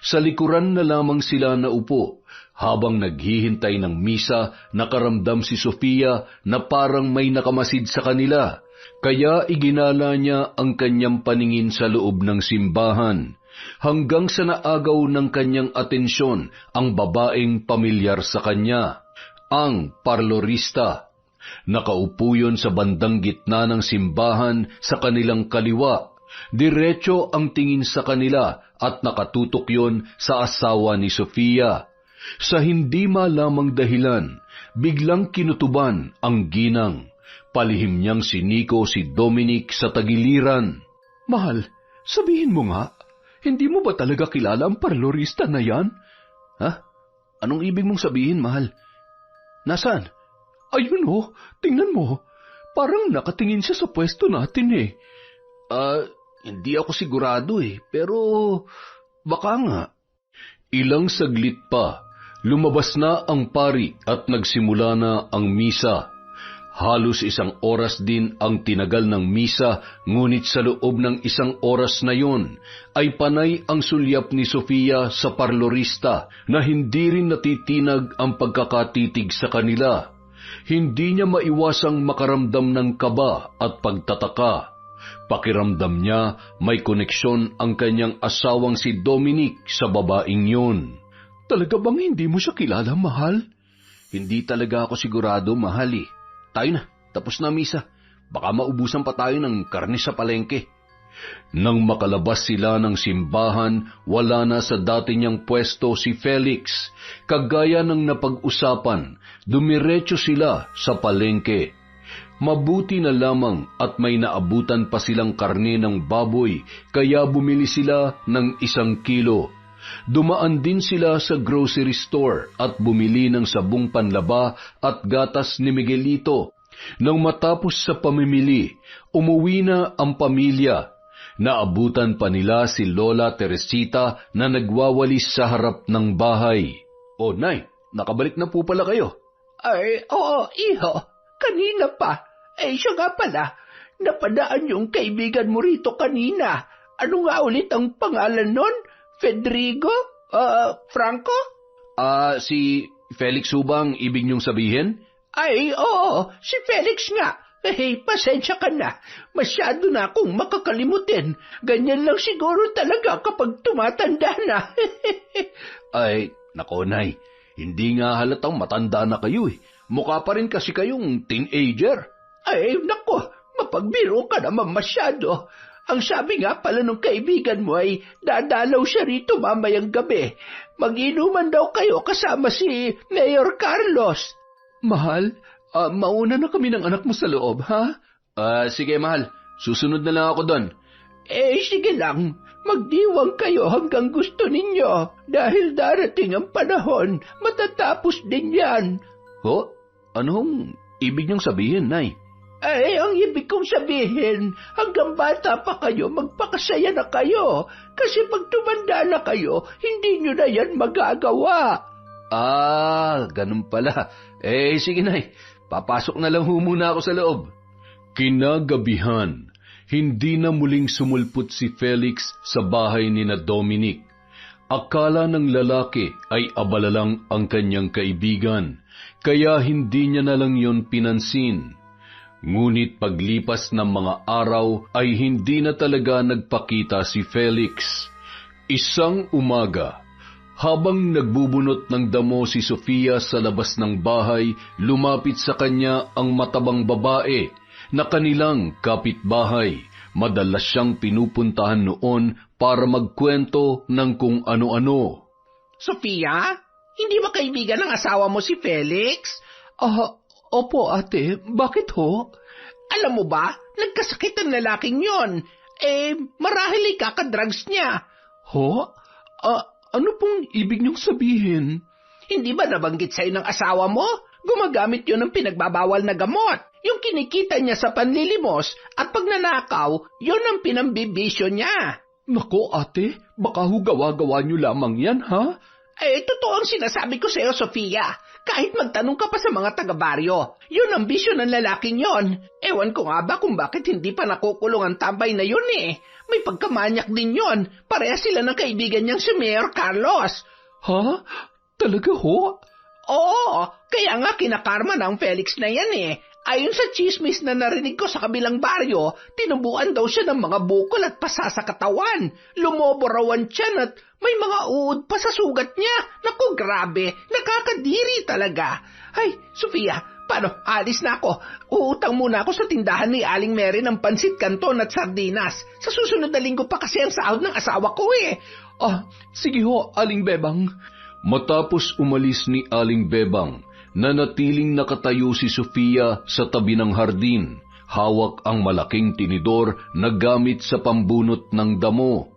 Sa likuran na lamang sila naupo. Habang naghihintay ng misa, nakaramdam si Sofia na parang may nakamasid sa kanila. Kaya iginala niya ang kanyang paningin sa loob ng simbahan. Hanggang sa naagaw ng kanyang atensyon ang babaeng pamilyar sa kanya, ang parlorista. Nakaupo yun sa bandang gitna ng simbahan sa kanilang kaliwa. Diretso ang tingin sa kanila at nakatutok yun sa asawa ni Sofia. Sa hindi malamang dahilan, biglang kinutuban ang ginang. Palihim niyang siniko si Dominic sa tagiliran. Mahal, sabihin mo nga, hindi mo ba talaga kilala ang parlorista na yan? Ha? Anong ibig mong sabihin, mahal? Nasaan? Ayun tingnan mo. Parang nakatingin siya sa pwesto natin eh. Hindi ako sigurado pero baka nga. Ilang saglit pa, lumabas na ang pari at nagsimula na ang misa. Halos 1 oras din ang tinagal ng misa, ngunit sa loob ng 1 oras na yon ay panay ang sulyap ni Sofia sa parlorista na hindi rin natitinag ang pagkakatitig sa kanila. Hindi niya maiwasang makaramdam ng kaba at pagtataka. Pakiramdam niya may koneksyon ang kanyang asawang si Dominic sa babaeng yun. Talaga bang hindi mo siya kilala, mahal? Hindi talaga ako sigurado, mahal eh. Tayo na, tapos na misa. Baka maubusan pa tayo ng karne sa palengke. Nang makalabas sila ng simbahan, wala na sa dati niyang pwesto si Felix. Kagaya ng napag-usapan, dumiretso sila sa palengke. Mabuti na lamang at may naabutan pa silang karne ng baboy, kaya bumili sila ng 1 kilo. Dumaan din sila sa grocery store at bumili ng sabong panlaba at gatas ni Miguelito. Nang matapos sa pamimili, umuwi na ang pamilya. Naabutan pa nila si Lola Teresita na nagwawalis sa harap ng bahay. O Nay, nakabalik na po pala kayo. Ay, oo, iho. Kanina pa. Siya nga pala. Napadaan yung kaibigan mo rito kanina. Ano nga ulit ang pangalan nun? Federico? Franco? Si Felix Subang, ibig niyong sabihin? Ay, oo, si Felix nga. Pasensya ka na. Masyado na akong makakalimutin. Ganyan lang siguro talaga kapag tumatanda na. Ay, nako Nay, hindi nga halatang matanda na kayo eh. Mukha pa rin kasi kayong teenager. Ay, nako, mapagbiro ka naman masyado. Ang sabi nga pala ng kaibigan mo ay dadalaw siya rito mamayang gabi. Mag-inuman daw kayo kasama si Mayor Carlos. Mahal, mauna na kami ng anak mo sa loob, ha? Sige mahal, susunod na lang ako doon. Sige lang, magdiwang kayo hanggang gusto ninyo. Dahil darating ang panahon, matatapos din yan. Ho? Anong ibig niyong sabihin, Nay? Ang ibig kong sabihin, hanggang bata pa kayo, magpakasaya na kayo. Kasi pag tumanda na kayo, hindi nyo na yan magagawa. Ganun pala. Sige Nay, papasok na lang muna ako sa loob. Kinagabihan, hindi na muling sumulpot si Felix sa bahay ni na Dominic. Akala ng lalaki ay abala lang ang kanyang kaibigan, kaya hindi niya na lang yon pinansin. Ngunit paglipas ng mga araw ay hindi na talaga nagpakita si Felix. Isang umaga, habang nagbubunot ng damo si Sofia sa labas ng bahay, lumapit sa kanya ang matabang babae na kanilang kapitbahay. Madalas siyang pinupuntahan noon para magkwento ng kung ano-ano. Sofia, hindi ba kaibigan ng asawa mo si Felix? Opo ate, bakit ho? Alam mo ba, nagkasakit ang lalaking yon. Marahil ay kakadrugs niya. Ho? Ano pong ibig niyong sabihin? Hindi ba nabanggit sa'yo ng asawa mo? Gumagamit yun ng pinagbabawal na gamot. Yung kinikita niya sa panlilimos at pagnanakaw, yun ang pinambibisyo niya. Nako ate, baka ho gawa-gawa niyo lamang yan, ha? Totoo ang sinasabi ko sa'yo, Sofia. Kahit magtanong ka pa sa mga taga-baryo, yun ang bisyo ng lalaking yon. Ewan ko nga ba kung bakit hindi pa nakukulong ang tambay na yun eh. May pagkamanyak din yon. Pareha sila ng kaibigan niyang si Mayor Carlos. Ha? Talaga ho? Oo, kaya nga kinakarma ng Felix na yan eh. Ayon sa chismis na narinig ko sa kabilang baryo, tinubuan daw siya ng mga bukol at pasa sa katawan. Lumobo raw ang tiyan at may mga uod pa sa sugat niya. Naku, grabe, nakakadiri talaga. Ay, Sofia, paano? Alis na ako. Uutang muna ako sa tindahan ni Aling Mary ng pansit canton at sardinas. Sa susunod na linggo pa kasi ang sahod ng asawa ko eh. Sige ho, Aling Bebang. Matapos umalis ni Aling Bebang, nanatiling nakatayo si Sofia sa tabi ng hardin. Hawak ang malaking tinidor na gamit sa pambunot ng damo.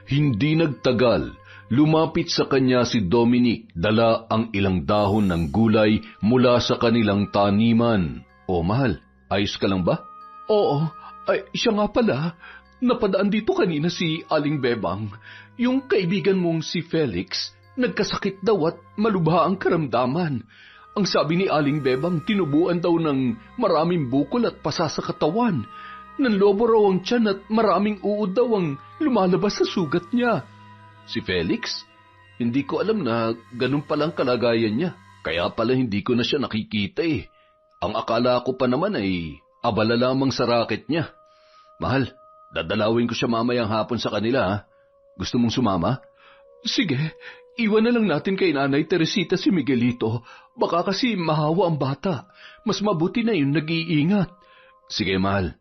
Hindi nagtagal, lumapit sa kanya si Dominic, dala ang ilang dahon ng gulay mula sa kanilang taniman. O mahal, ayos ka lang ba? Oo, siya nga pala. Napadaan dito kanina si Aling Bebang. Yung kaibigan mong si Felix, nagkasakit daw at malubha ang karamdaman. Ang sabi ni Aling Bebang, tinubuan daw ng maraming bukol at pasa sa katawan. Nanlobo raw ang tiyan at maraming uod daw ang lumalabas sa sugat niya. Si Felix? Hindi ko alam na ganun palang kalagayan niya. Kaya pala hindi ko na siya nakikita eh. Ang akala ko pa naman ay abala lamang sa racket niya. Mahal, dadalawin ko siya mamayang hapon sa kanila ha. Gusto mong sumama? Sige, iwan na lang natin kay Nanay Teresita si Miguelito. Baka kasi mahawa ang bata. Mas mabuti na yung nag-iingat. Sige, mahal.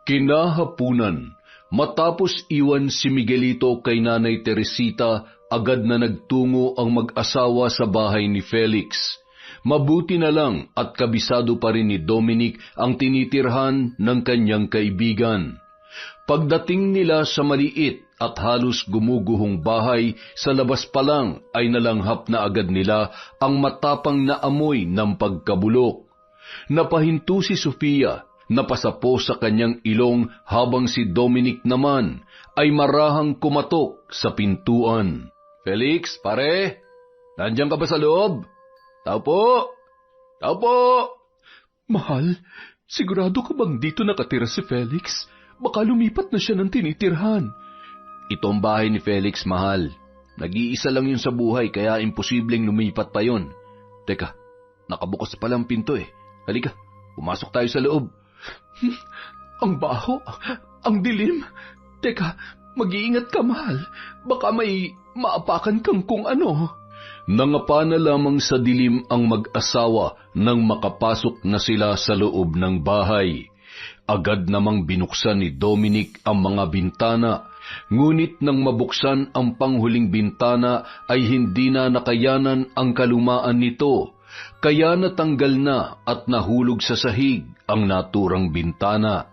Kinahapunan, matapos iwan si Miguelito kay Nanay Teresita, agad na nagtungo ang mag-asawa sa bahay ni Felix. Mabuti na lang at kabisado pa rin ni Dominic ang tinitirhan ng kanyang kaibigan. Pagdating nila sa maliit at halos gumuguhong bahay, sa labas pa lang ay nalanghap na agad nila ang matapang na amoy ng pagkabulok. Napahinto si Sofia, napasapo sa kanyang ilong habang si Dominic naman ay marahang kumatok sa pintuan. Felix, pare, nandiyan ka ba sa loob? Tao po! Tao po! Mahal, sigurado ka bang dito nakatira si Felix? Baka lumipat na siya ng tinitirhan. Itong bahay ni Felix, mahal. Nag-iisa lang yun sa buhay kaya imposibleng lumipat pa yun. Teka, nakabukas pa lang pinto eh. Halika, pumasok tayo sa loob. Ang baho, ang dilim. Teka, mag-iingat ka, mahal. Baka may maapakan kang kung ano. Nangapa na lamang sa dilim ang mag-asawa nang makapasok na sila sa loob ng bahay. Agad namang binuksan ni Dominic ang mga bintana, ngunit nang mabuksan ang panghuling bintana ay hindi na nakayanan ang kalumaan nito, kaya natanggal na at nahulog sa sahig ang naturang bintana.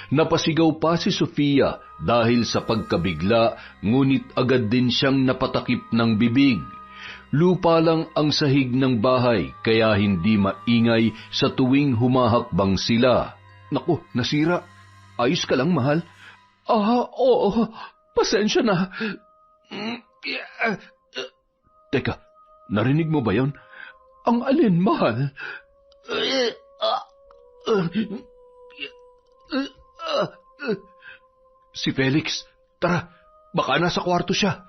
Napasigaw pa si Sofia dahil sa pagkabigla, ngunit agad din siyang napatakip ng bibig. Lupa lang ang sahig ng bahay kaya hindi maingay sa tuwing humahakbang sila. Naku, nasira. Ayos ka lang, mahal? Oo. Pasensya na. Teka, narinig mo ba yon? Ang alin, mahal? Si Felix, tara, baka nasa kwarto siya.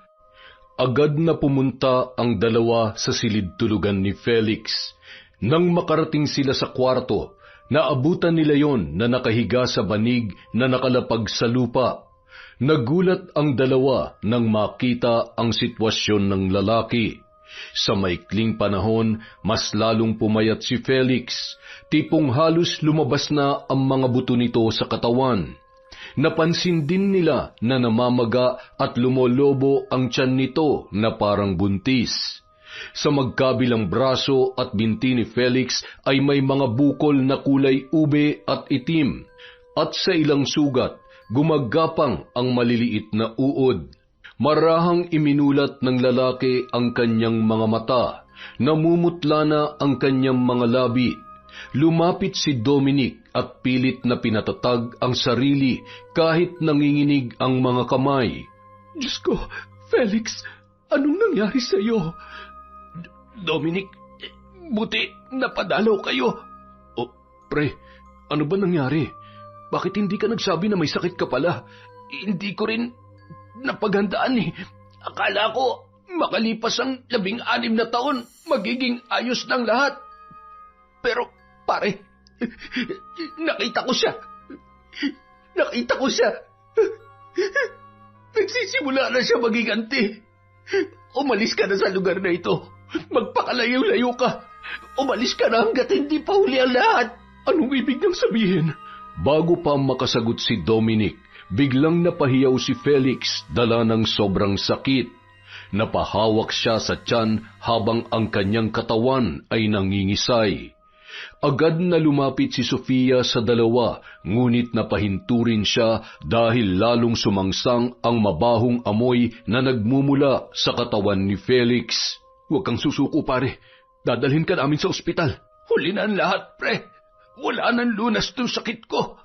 Agad na pumunta ang dalawa sa silid-tulugan ni Felix. Nang makarating sila sa kwarto, naabutan nila yon na nakahiga sa banig na nakalapag sa lupa. Nagulat ang dalawa nang makita ang sitwasyon ng lalaki. Sa maikling panahon, mas lalong pumayat si Felix. Tipong halos lumabas na ang mga buto nito sa katawan. Napansin din nila na namamaga at lumolobo ang tiyan nito na parang buntis. Sa magkabilang braso at binti ni Felix ay may mga bukol na kulay ube at itim. At sa ilang sugat, gumagapang ang maliliit na uod. Marahang iminulat ng lalaki ang kanyang mga mata. Namumutla na ang kanyang mga labi. Lumapit si Dominic at pilit na pinatatag ang sarili kahit nanginginig ang mga kamay. Diyos ko, Felix, anong nangyari sa iyo? Dominic, buti napadalaw kayo. O, pre, ano ba nangyari? Bakit hindi ka nagsabi na may sakit ka pala? Hindi ko rin napaghandaan eh. Akala ko makalipas ang 16 na taon, magiging ayos ng lahat. Pero, pare, nakita ko siya. Nagsisimula na siya magiganti. Umalis ka na sa lugar na ito. Magpakalayo-layo ka. Umalis ka na hanggat hindi pa huli ang lahat. Anong ibig niyang sabihin? Bago pa makasagot si Dominic, biglang napahiyaw si Felix dala ng sobrang sakit. Napahawak siya sa tiyan habang ang kanyang katawan ay nangingisay. Agad na lumapit si Sofia sa dalawa, ngunit napahinturin siya dahil lalong sumangsang ang mabahong amoy na nagmumula sa katawan ni Felix. Huwag kang susuko, pare. Dadalhin ka namin sa ospital. Huli na ang lahat, pre. Wala nang lunas tong sakit ko.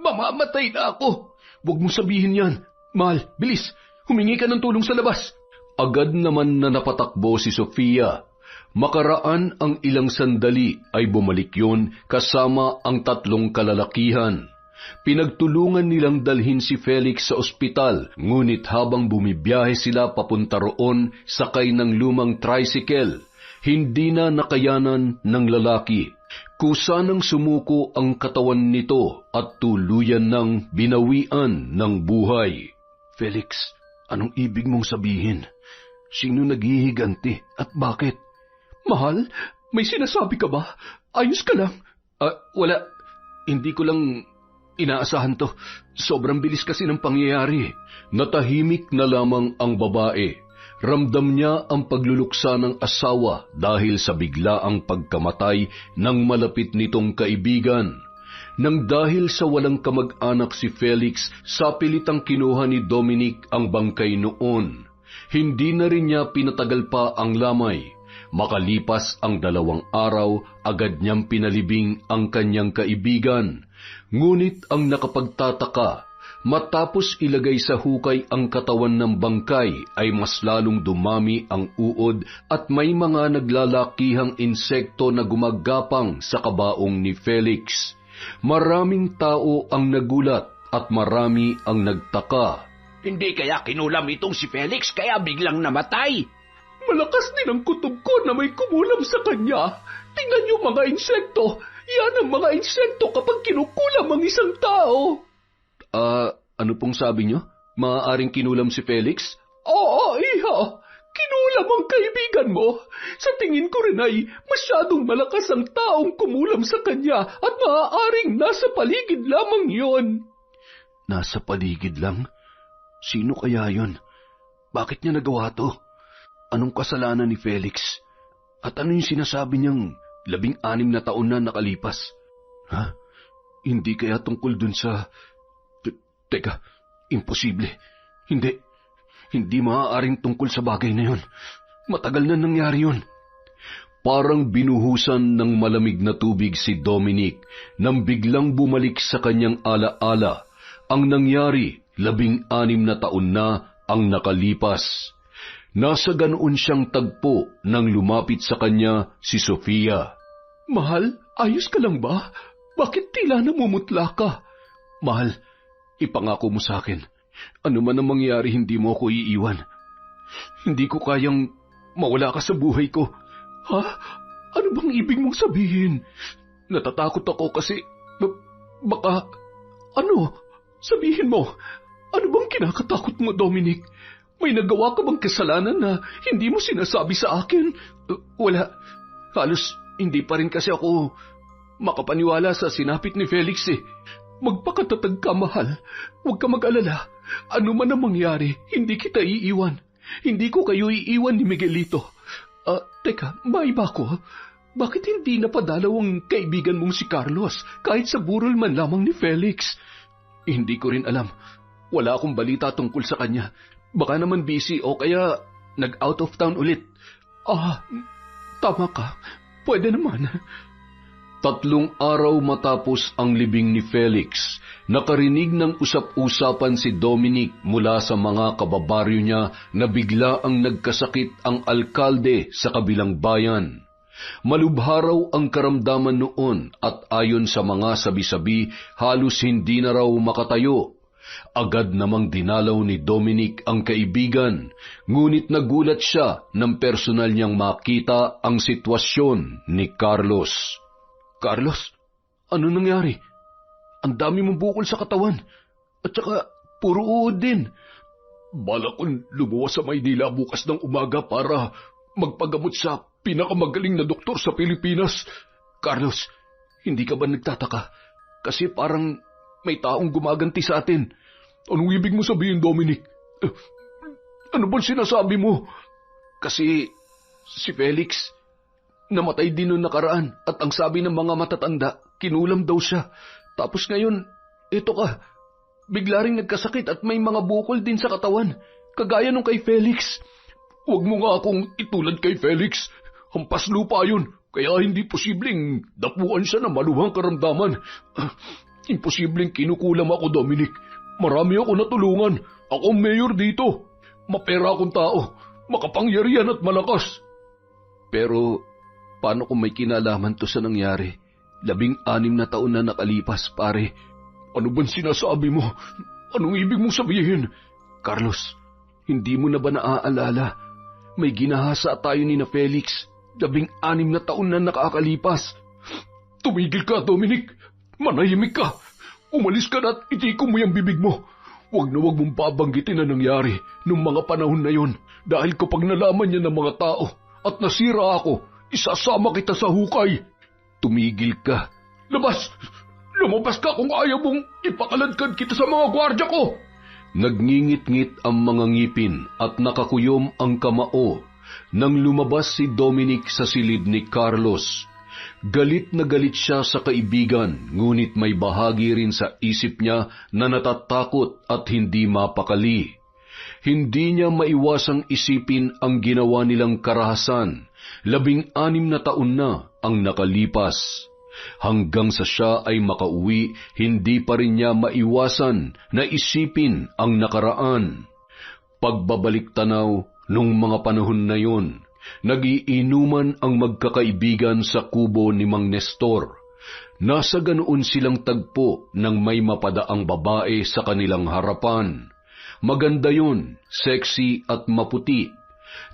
Mamamatay na ako. Huwag mong sabihin yan. Mahal, bilis. Humingi ka ng tulong sa labas. Agad naman na napatakbo si Sofia. Makaraan ang ilang sandali ay bumalik yun kasama ang 3 kalalakihan. Pinagtulungan nilang dalhin si Felix sa ospital, ngunit habang bumibiyahe sila papunta roon sakay ng lumang tricycle, hindi na nakayanan ng lalaki. Kusa nang sumuko ang katawan nito at tuluyan ng binawian ng buhay. Felix, anong ibig mong sabihin? Sino naghihiganti at bakit? Mahal, may sinasabi ka ba? Ayos ka lang? Wala. Hindi ko lang inaasahan to. Sobrang bilis kasi ng pangyayari. Natahimik na lamang ang babae. Ramdam niya ang pagluluksa ng asawa dahil sa biglaang pagkamatay ng malapit nitong kaibigan. Nang dahil sa walang kamag-anak si Felix, sapilit ang kinuha ni Dominic ang bangkay noon. Hindi na rin niya pinatagal pa ang lamay. Makalipas ang 2 araw, agad niyang pinalibing ang kanyang kaibigan. Ngunit ang nakapagtataka, matapos ilagay sa hukay ang katawan ng bangkay ay mas lalong dumami ang uod at may mga naglalakihang insekto na gumagapang sa kabaong ni Felix. Maraming tao ang nagulat at marami ang nagtaka. Hindi kaya kinulam itong si Felix kaya biglang namatay? Malakas din ang kutob ko na may kumulam sa kanya. Tingnan niyo mga insekto. Yan ang mga insekto kapag kinukulam ang isang tao. Ano pong sabi niyo? Maaaring kinulam si Felix? Oo, iha. Kinulam ang kaibigan mo. Sa tingin ko rin ay masyadong malakas ang taong kumulam sa kanya at maaaring nasa paligid lamang yon. Nasa paligid lang? Sino kaya yon? Bakit niya nagawa to? Anong kasalanan ni Felix? At ano yung sinasabi niyang 16 na taon na nakalipas? Ha? Hindi kaya tungkol dun sa... Teka, imposible. Hindi maaaring tungkol sa bagay na yun. Matagal na nangyari yun. Parang binuhusan ng malamig na tubig si Dominic nang biglang bumalik sa kanyang alaala. Ang nangyari, 16 na taon na ang nakalipas. Nasa ganoon siyang tagpo nang lumapit sa kanya si Sofia. Mahal, ayos ka lang ba? Bakit tila namumutla ka? Mahal, ipangako mo sa akin. Ano man ang mangyari, hindi mo ako iiwan. Hindi ko kayang mawala ka sa buhay ko. Ha? Ano bang ibig mong sabihin? Natatakot ako kasi baka... Ano? Sabihin mo. Ano bang kinakatakot mo, Dominic? May nagawa ka bang kasalanan na hindi mo sinasabi sa akin? Wala. Halos hindi pa rin kasi ako makapaniwala sa sinapit ni Felix eh. Magpakatatag ka, mahal. Huwag ka mag-alala. Ano man ang mangyari, hindi kita iiwan. Hindi ko kayo iiwan ni Miguelito. Teka, maiba ko. Bakit hindi napadalaw ang kaibigan mong si Carlos kahit sa burol man lamang ni Felix? Hindi ko rin alam. Wala akong balita tungkol sa kanya. Baka naman busy o kaya nag-out of town ulit. Tama ka. Pwede naman. 3 araw matapos ang libing ni Felix, nakarinig ng usap-usapan si Dominic mula sa mga kababaryo niya na bigla ang nagkasakit ang alkalde sa kabilang bayan. Malubha raw ang karamdaman noon at ayon sa mga sabi-sabi, halos hindi na raw makatayo. Agad namang dinalaw ni Dominic ang kaibigan, ngunit nagulat siya nang personal niyang makita ang sitwasyon ni Carlos. Carlos, ano nangyari? Ang dami mong bukol sa katawan. At saka, puro uod din. Balak kong lumuwas sa Maynila bukas ng umaga para magpagamot sa pinakamagaling na doktor sa Pilipinas. Carlos, hindi ka ba nagtataka? Kasi parang may taong gumaganti sa atin. Anong ibig mo sabihin, Dominic? Ano bang sinasabi mo? Kasi si Felix namatay din noong nakaraan at ang sabi ng mga matatanda, kinulam daw siya. Tapos ngayon, ito ka, bigla ring nagkasakit at may mga bukol din sa katawan, kagaya nung kay Felix. Huwag mo nga akong itulad kay Felix. Hampas lupa yun, kaya hindi posibleng dapuan siya ng maluhang karamdaman. Imposibleng kinukulam ako, Dominic. Marami ako natulungan. Ako ang mayor dito. Mapera akong tao, makapangyarihan at malakas. Pero paano kung may kinalaman to sa nangyari? 16 na taon na nakalipas, pare. Ano bang sinasabi mo? Anong ibig mong sabihin? Carlos, hindi mo na ba naaalala? May ginahasa tayo ni na Felix. 16 na taon na nakakalipas. Tumigil ka, Dominic. Manahimik ka. Umalis ka na at itikom mo yung bibig mo. Huwag na huwag mong babanggitin na nangyari nung mga panahon na yon. Dahil kapag nalaman niya ng mga tao at nasira ako, isasama kita sa hukay. Tumigil ka. Labas! Lumabas ka kung ayaw mong ipakaladkad kita sa mga gwardya ko! Nagngingit-ngit ang mga ngipin at nakakuyom ang kamao nang lumabas si Dominic sa silid ni Carlos. Galit na galit siya sa kaibigan, ngunit may bahagi rin sa isip niya na natatakot at hindi mapakali. Hindi niya maiwasang isipin ang ginawa nilang karahasan. 16 na taon na ang nakalipas. Hanggang sa siya ay makauwi, hindi pa rin niya maiwasan na isipin ang nakaraan. Pagbabalik tanaw nung mga panahon na yon, nagiinuman ang magkakaibigan sa kubo ni Mang Nestor. Nasa ganoon silang tagpo nang may mapadaang babae sa kanilang harapan. Maganda yun, sexy at maputi.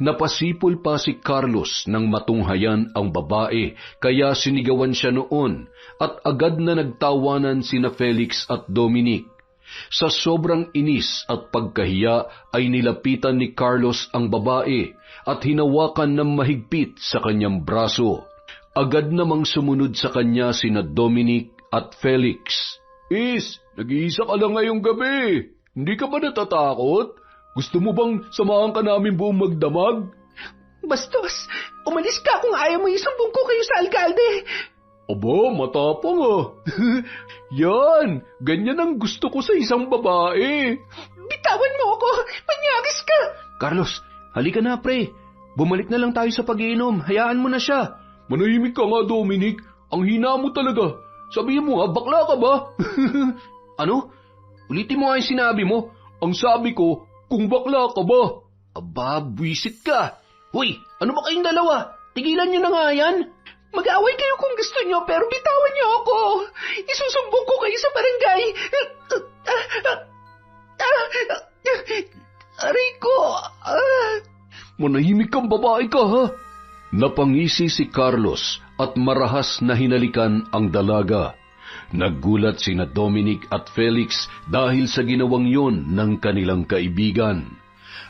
Napasipol pa si Carlos nang matunghayan ang babae, kaya sinigawan siya noon at agad na nagtawanan sina Felix at Dominic. Sa sobrang inis at pagkahiya ay nilapitan ni Carlos ang babae at hinawakan ng mahigpit sa kanyang braso. Agad namang sumunod sa kanya sina Dominic at Felix. Nag-iisa ka lang ngayong gabi. Hindi ka ba natatakot? Gusto mo bang samahan ka namin buong magdamag? Bastos, umalis ka kung ayaw mo isumbong ko kayo sa alkalde. Aba, matapang ah. Yan, ganyan ang gusto ko sa isang babae. Bitawan mo ako, manyagis ka. Carlos, halika na pre. Bumalik na lang tayo sa pag-iinom, hayaan mo na siya. Manahimik ka nga, Dominic. Ang hina mo talaga. Sabihin mo nga, bakla ka ba? Ano? Ulitin mo nga yung sinabi mo. Ang sabi ko, kung bakla ka ba? Aba, buwisit ka. Hoy, ano ba kayong dalawa? Tigilan niyo na nga yan. Mag-away kayo kung gusto niyo, pero bitawan niyo ako. Isusumbong ko kayo sa barangay. Aray ko. Manahimik kang babae ka, ha? Napangisi si Carlos at marahas na hinalikan ang dalaga. Naggulat sina Dominic at Felix dahil sa ginawang yon ng kanilang kaibigan.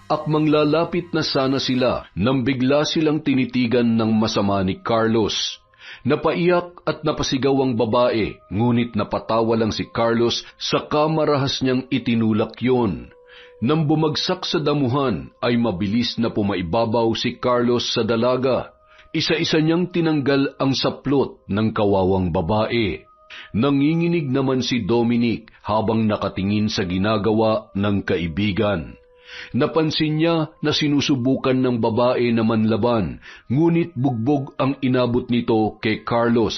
Akmang lalapit na sana sila nang bigla silang tinitigan ng masama ni Carlos. Napaiyak at napasigaw ang babae, ngunit napatawa lang si Carlos sa kamarahas niyang itinulak yon. Nang bumagsak sa damuhan ay mabilis na pumaibabaw si Carlos sa dalaga. Isa-isa niyang tinanggal ang saplot ng kawawang babae. Nanginginig naman si Dominic habang nakatingin sa ginagawa ng kaibigan. Napansin niya na sinusubukan ng babae na manlaban, ngunit bugbog ang inabot nito kay Carlos.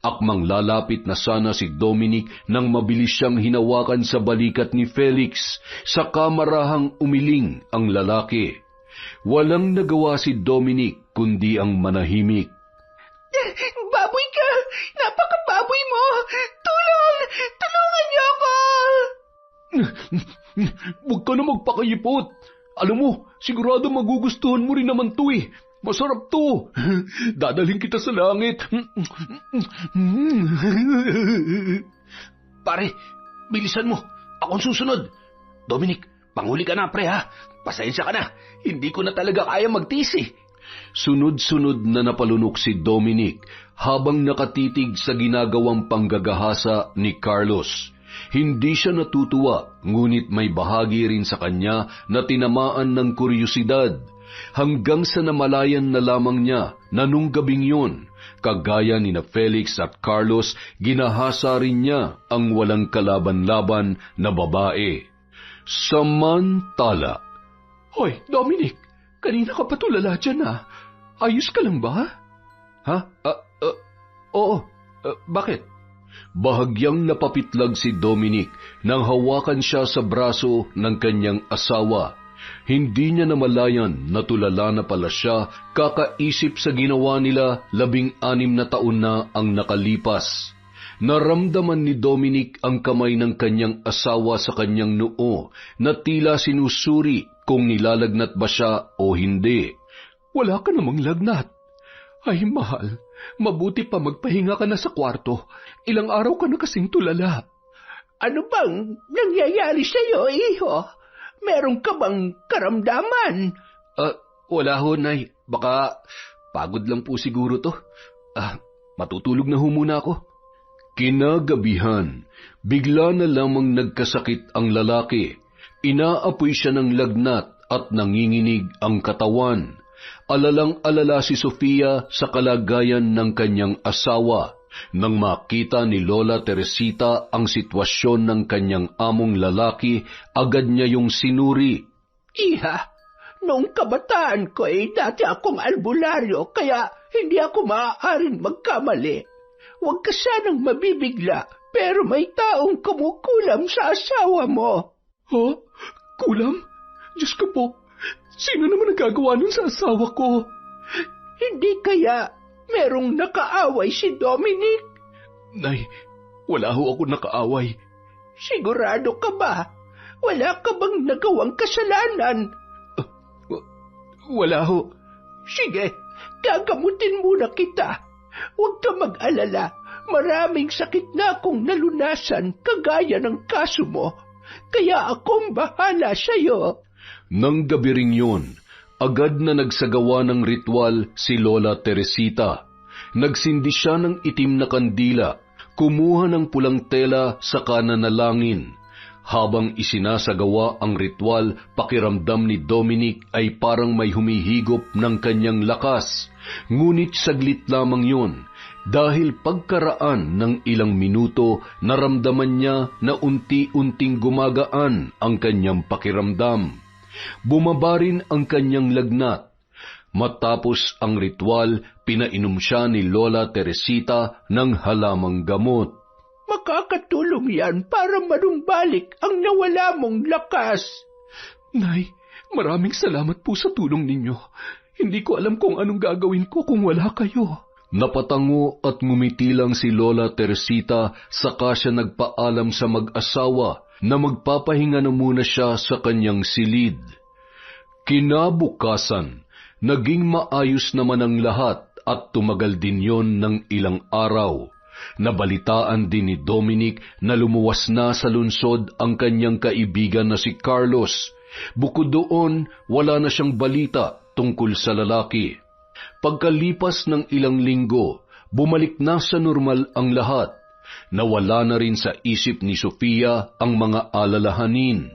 Akmang lalapit na sana si Dominic nang mabilis siyang hinawakan sa balikat ni Felix, sa kamarahang umiling ang lalaki. Walang nagawa si Dominic kundi ang manahimik. Baboy ka! Napakababoy mo! Tulong! Tulungan niyo ako! Huwag ka na magpakayipot. Alam mo, sigurado magugustuhan mo rin naman to eh. Masarap to. Dadalhin kita sa langit. Pare, bilisan mo. Akong susunod. Dominic, panghuli ka na, pre, ha? Pasensya ka na. Hindi ko na talaga kaya magtiis eh. Sunod-sunod na napalunok si Dominic habang nakatitig sa ginagawang panggagahasa ni Carlos. Hindi siya natutuwa, ngunit may bahagi rin sa kanya na tinamaan ng kuryosidad, hanggang sa namalayan na lamang niya na nung gabing yun, kagaya ni na Felix at Carlos, ginahasa rin niya ang walang kalaban-laban na babae. Samantala, Hoy, Dominic, kanina ka pa tulala dyan ah. Ayos ka lang ba? Ha? Oo. Bakit? Bahagyang napapitlag si Dominic nang hawakan siya sa braso ng kanyang asawa. Hindi niya namalayan na tulala na pala siya kakaisip sa ginawa nila 16 na taon na ang nakalipas. Naramdaman ni Dominic ang kamay ng kanyang asawa sa kanyang noo na tila sinusuri kung nilalagnat ba siya o hindi. Wala ka namang lagnat. Ay, mahal, mabuti pa magpahinga ka na sa kwarto. Ilang araw ka na kasing tulala. Ano bang nangyayari sa'yo, iho? Meron ka bang karamdaman? Wala ho, Nay. Baka pagod lang po siguro to. Matutulog na ho muna ako. Kinagabihan, bigla na lamang nagkasakit ang lalaki. Inaapoy siya ng lagnat at nanginginig ang katawan. Alalang-alala si Sofia sa kalagayan ng kanyang asawa. Nang makita ni Lola Teresita ang sitwasyon ng kanyang among lalaki, agad niya yung sinuri. Iha, noong kabataan ko dati akong albularyo, kaya hindi ako maaaring magkamali. Huwag ka sanang mabibigla, pero may taong kumukulam sa asawa mo. Ha? Kulam? Diyos ko po, sino naman nagagawa nun sa asawa ko? Hindi kaya merong nakaaway si Dominic? Nay, wala ho ako nakaaway. Sigurado ka ba? Wala ka bang nagawang kasalanan? Wala ho. Sige, gagamutin muna kita. Huwag ka mag-alala. Maraming sakit na akong nalunasan kagaya ng kaso mo. Kaya akong bahala sa'yo. Nang gabi ring yun, agad na nagsagawa ng ritual si Lola Teresita. Nagsindi siya ng itim na kandila, kumuha ng pulang tela sa nanalangin. Habang isinasagawa ang ritual, pakiramdam ni Dominic ay parang may humihigop ng kanyang lakas. Ngunit saglit lamang yun, dahil pagkaraan ng ilang minuto, naramdaman niya na unti-unting gumagaan ang kanyang pakiramdam. Bumaba rin ang kanyang lagnat. Matapos ang ritual, pinainom siya ni Lola Teresita ng halamang gamot. Makakatulong yan para manumbalik ang nawala mong lakas. Nay, maraming salamat po sa tulong ninyo. Hindi ko alam kung anong gagawin ko kung wala kayo. Napatango at ngumiti lang si Lola Teresita, saka siya nagpaalam sa mag-asawa na magpapahinga na muna siya sa kanyang silid. Kinabukasan, naging maayos naman ang lahat at tumagal din yon ng ilang araw. Nabalitaan din ni Dominic na lumuwas na sa lungsod ang kanyang kaibigan na si Carlos. Bukod doon, wala na siyang balita tungkol sa lalaki. Pagkalipas ng ilang linggo, bumalik na sa normal ang lahat. Nawala na rin sa isip ni Sofia ang mga alalahanin.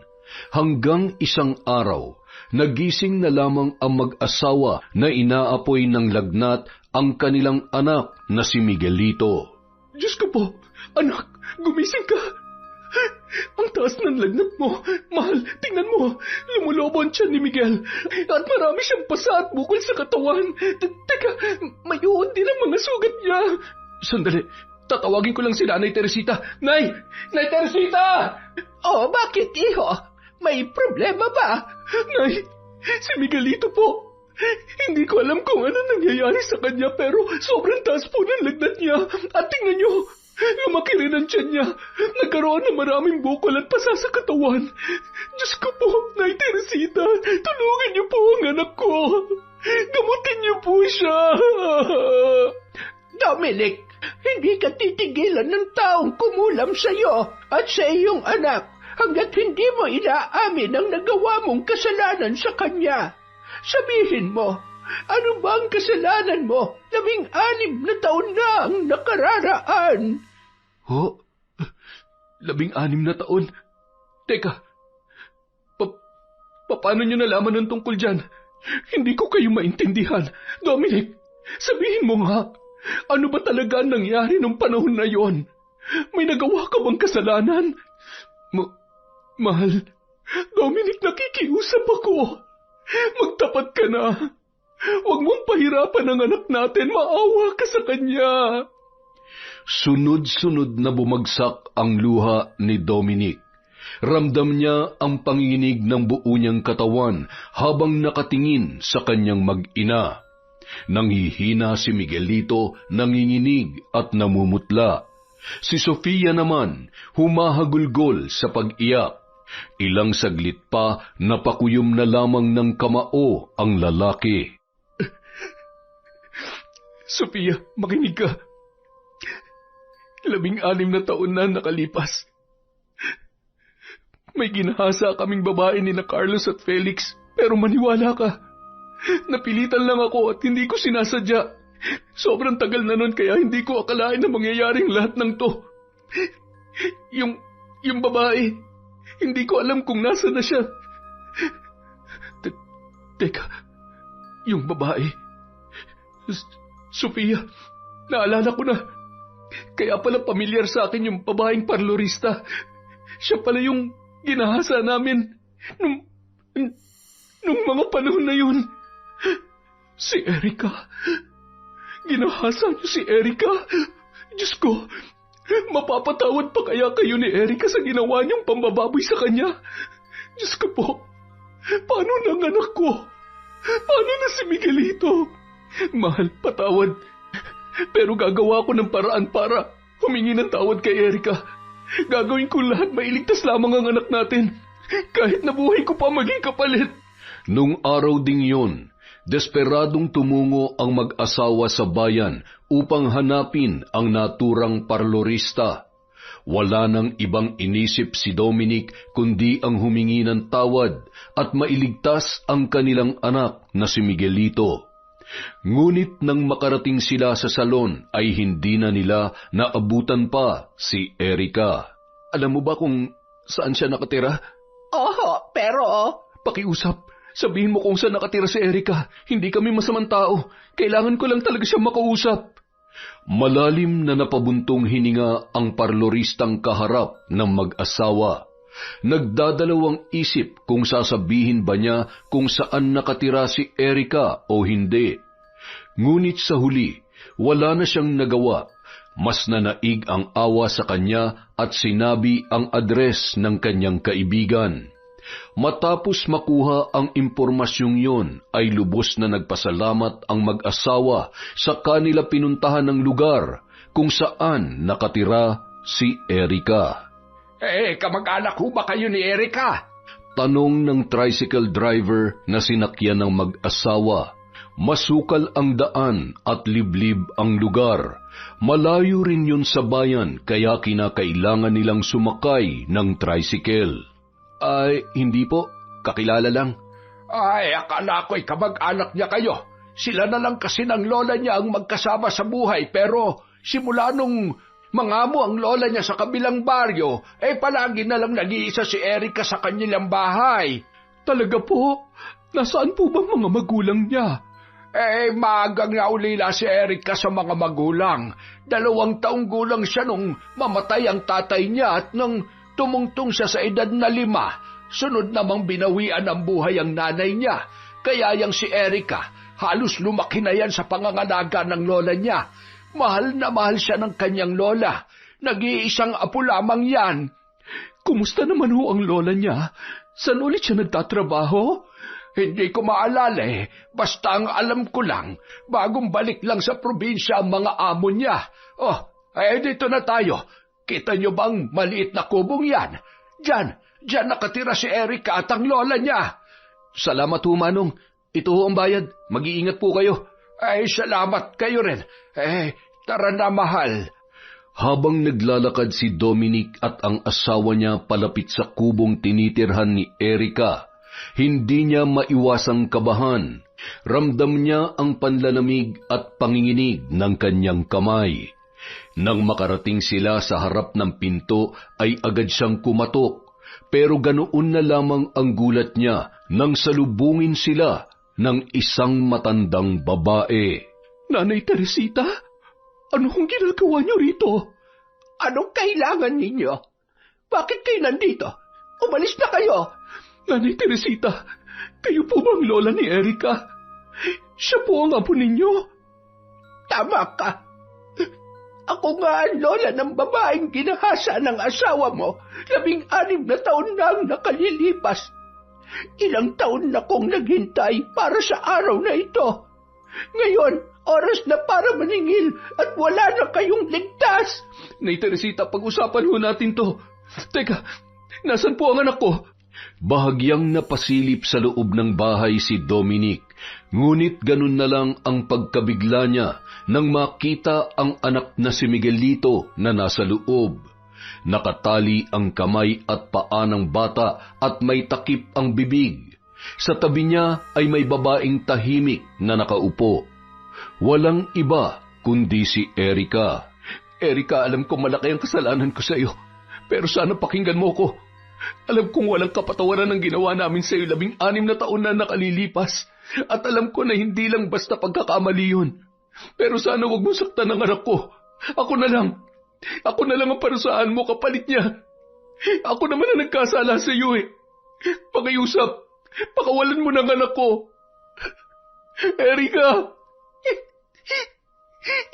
Hanggang isang araw, nagising na lamang ang mag-asawa na inaapoy ng lagnat ang kanilang anak na si Miguelito. Diyos ko po, anak, gumising ka. Ang taas ng lagnat mo. Mahal, tingnan mo. Lumulobo ang tiyan ni Miguel. At marami siyang pasa at bukol sa katawan. Teka, may uod din ang mga sugat niya. Sandali, tatawagin ko lang si Nanay Teresita. Nay! Nay Teresita! Oh, bakit, iho? May problema ba? Nay, si Miguelito po. Hindi ko alam kung ano nangyayari sa kanya pero sobrang taas po ng lagnat niya. At tingnan niyo, lumaki rin ang tiyan niya. Nagkaroon ng maraming bukol at pasa sa katawan. Diyos ko po, Nay Teresita, tulungan niyo po ang anak ko. Gamutin niyo po siya. Dominic, hindi ka titigilan ng taong kumulam sa iyo at sa iyong anak hanggat hindi mo inaamin ang nagawa mong kasalanan sa kanya. Sabihin mo, ano ba ang kasalanan mo? 16 na taon na ang nakararaan. Ho? 16 na taon? Teka, paano niyo nalaman ng tungkol dyan? Hindi ko kayo maintindihan. Dominic, sabihin mo nga, ano ba talaga ang nangyari nung panahon na yon? May nagawa ka bang kasalanan? Mahal, Dominic, nakikiusap ako. Magtapat ka na. Huwag mong pahirapan ang anak natin. Maawa ka sa kanya. Sunod-sunod na bumagsak ang luha ni Dominic. Ramdam niya ang panginginig ng buo niyang katawan habang nakatingin sa kanyang mag-ina. Nanghihina si Miguelito, nanginginig at namumutla. Si Sofia naman, humahagulgol sa pag-iyak. Ilang saglit pa, napakuyom na lamang ng kamao ang lalaki. Sofia, makinig ka. 16 na taon na nakalipas. May ginahasa kaming babae ni na Carlos at Felix, pero maniwala ka. Napilitan lang ako at hindi ko sinasadya. Sobrang tagal na nun kaya hindi ko akalain na mangyayaring lahat ng to. Yung babae, hindi ko alam kung nasa na siya. Teka, yung babae. Sofia, naalala ko na. Kaya pala pamilyar sa akin yung babaeng parlorista. Siya pala yung ginahasa namin nung mga panahon na yun. Si Erica. Ginahasa niyo si Erica. Diyos ko, mapapatawad pa kaya kayo ni Erica sa ginawa niyong pambababoy sa kanya? Diyos ko po, paano ng anak ko? Paano na si Miguelito? Mahal, patawad. Pero gagawa ko ng paraan para humingi ng tawad kay Erica. Gagawin ko lahat mailigtas lamang ang anak natin. Kahit na buhay ko pa maging kapalit. Nung araw ding yun, desperadong tumungo ang mag-asawa sa bayan upang hanapin ang naturang parlorista. Wala nang ibang inisip si Dominic kundi ang humingi ng tawad at mailigtas ang kanilang anak na si Miguelito. Ngunit nang makarating sila sa salon ay hindi na nila naabutan pa si Erica. Alam mo ba kung saan siya nakatira? Oho, pero... Pakiusap. Sabihin mo kung saan nakatira si Erica. Hindi kami masamang tao. Kailangan ko lang talaga siyang makausap. Malalim na napabuntong hininga ang parloristang kaharap ng mag-asawa. Nagdadalawang isip kung sasabihin ba niya kung saan nakatira si Erica o hindi. Ngunit sa huli, wala na siyang nagawa. Mas nanaig ang awa sa kanya at sinabi ang address ng kanyang kaibigan. Matapos makuha ang impormasyong yon, ay lubos na nagpasalamat ang mag-asawa sa kanila pinuntahan ng lugar kung saan nakatira si Erica. Kamag-anak ho ba kayo ni Erica? Tanong ng tricycle driver na sinakyan ng mag-asawa. Masukal ang daan at liblib ang lugar. Malayo rin yun sa bayan kaya kinakailangan nilang sumakay ng tricycle. Ay, hindi po. magkakilala lang. Ay, akala ko'y kamag-anak niya kayo. Sila na lang kasi ng lola niya ang magkasama sa buhay, pero simula nung mangamo ang lola niya sa kabilang baryo, palagi na lang nag-iisa si Erika sa kanilang bahay. Talaga po? Nasaan po bang mga magulang niya? Maagang naulila si Erika sa mga magulang. 2 taong gulang siya nung mamatay ang tatay niya at nang tumungtong siya sa edad na 5, sunod namang binawian ng buhay ang nanay niya. Kaya yang si Erika, halos lumaki na yan sa pangangalaga ng lola niya. Mahal na mahal siya ng kanyang lola. Nag-iisang apo lamang yan. Kumusta naman ho ang lola niya? Saan ulit siya nagtatrabaho? Hindi ko maalala Basta ang alam ko lang, bagong balik lang sa probinsya ang mga amo niya. Dito na tayo. Kita niyo bang maliit na kubong yan? Diyan nakatira si Erika at ang lola niya. Salamat ho, Manong. Ito ho ang bayad. Mag-iingat po kayo. Salamat kayo rin. Tara na, mahal. Habang naglalakad si Dominic at ang asawa niya palapit sa kubong tinitirhan ni Erika, hindi niya maiwasang kabahan. Ramdam niya ang panlalamig at panginginig ng kanyang kamay. Nang makarating sila sa harap ng pinto ay agad siyang kumatok, pero ganoon na lamang ang gulat niya nang salubungin sila ng isang matandang babae. Nanay Teresita, ano hong ginagawa niyo rito? Anong kailangan ninyo? Bakit kayo nandito? Umalis na kayo! Nanay Teresita, kayo po bang lola ni Erika? Siya po ang apo ninyo? Tama ka. Ako nga ang lola ng babaeng ginahasa ng asawa mo. 16 na taon na ang nakalilipas. Ilang taon na kong naghintay para sa araw na ito. Ngayon, oras na para maningil at wala na kayong ligtas. Nay Teresita, pag-usapan ho natin to. Teka, nasan po ang anak ko? Bahagyang napasilip sa loob ng bahay si Dominic, ngunit ganun na lang ang pagkabigla niya nang makita ang anak na si Miguelito na nasa loob. Nakatali ang kamay at paa ng bata at may takip ang bibig. Sa tabi niya ay may babaeng tahimik na nakaupo. Walang iba kundi si Erika. Erika, alam ko malaki ang kasalanan ko sa iyo, pero sana pakinggan mo ko. Alam kong walang kapatawaran ang ginawa namin sa iyo 16 na taon na nakalilipas. At alam ko na hindi lang basta pagkakamali yun. Pero sana huwag mo saktan ang anak ko. Ako na lang ang parusahan mo kapalit niya. Ako naman ang nagkasala sa iyo Pakiusap, pakawalan mo ng anak ko. Erika!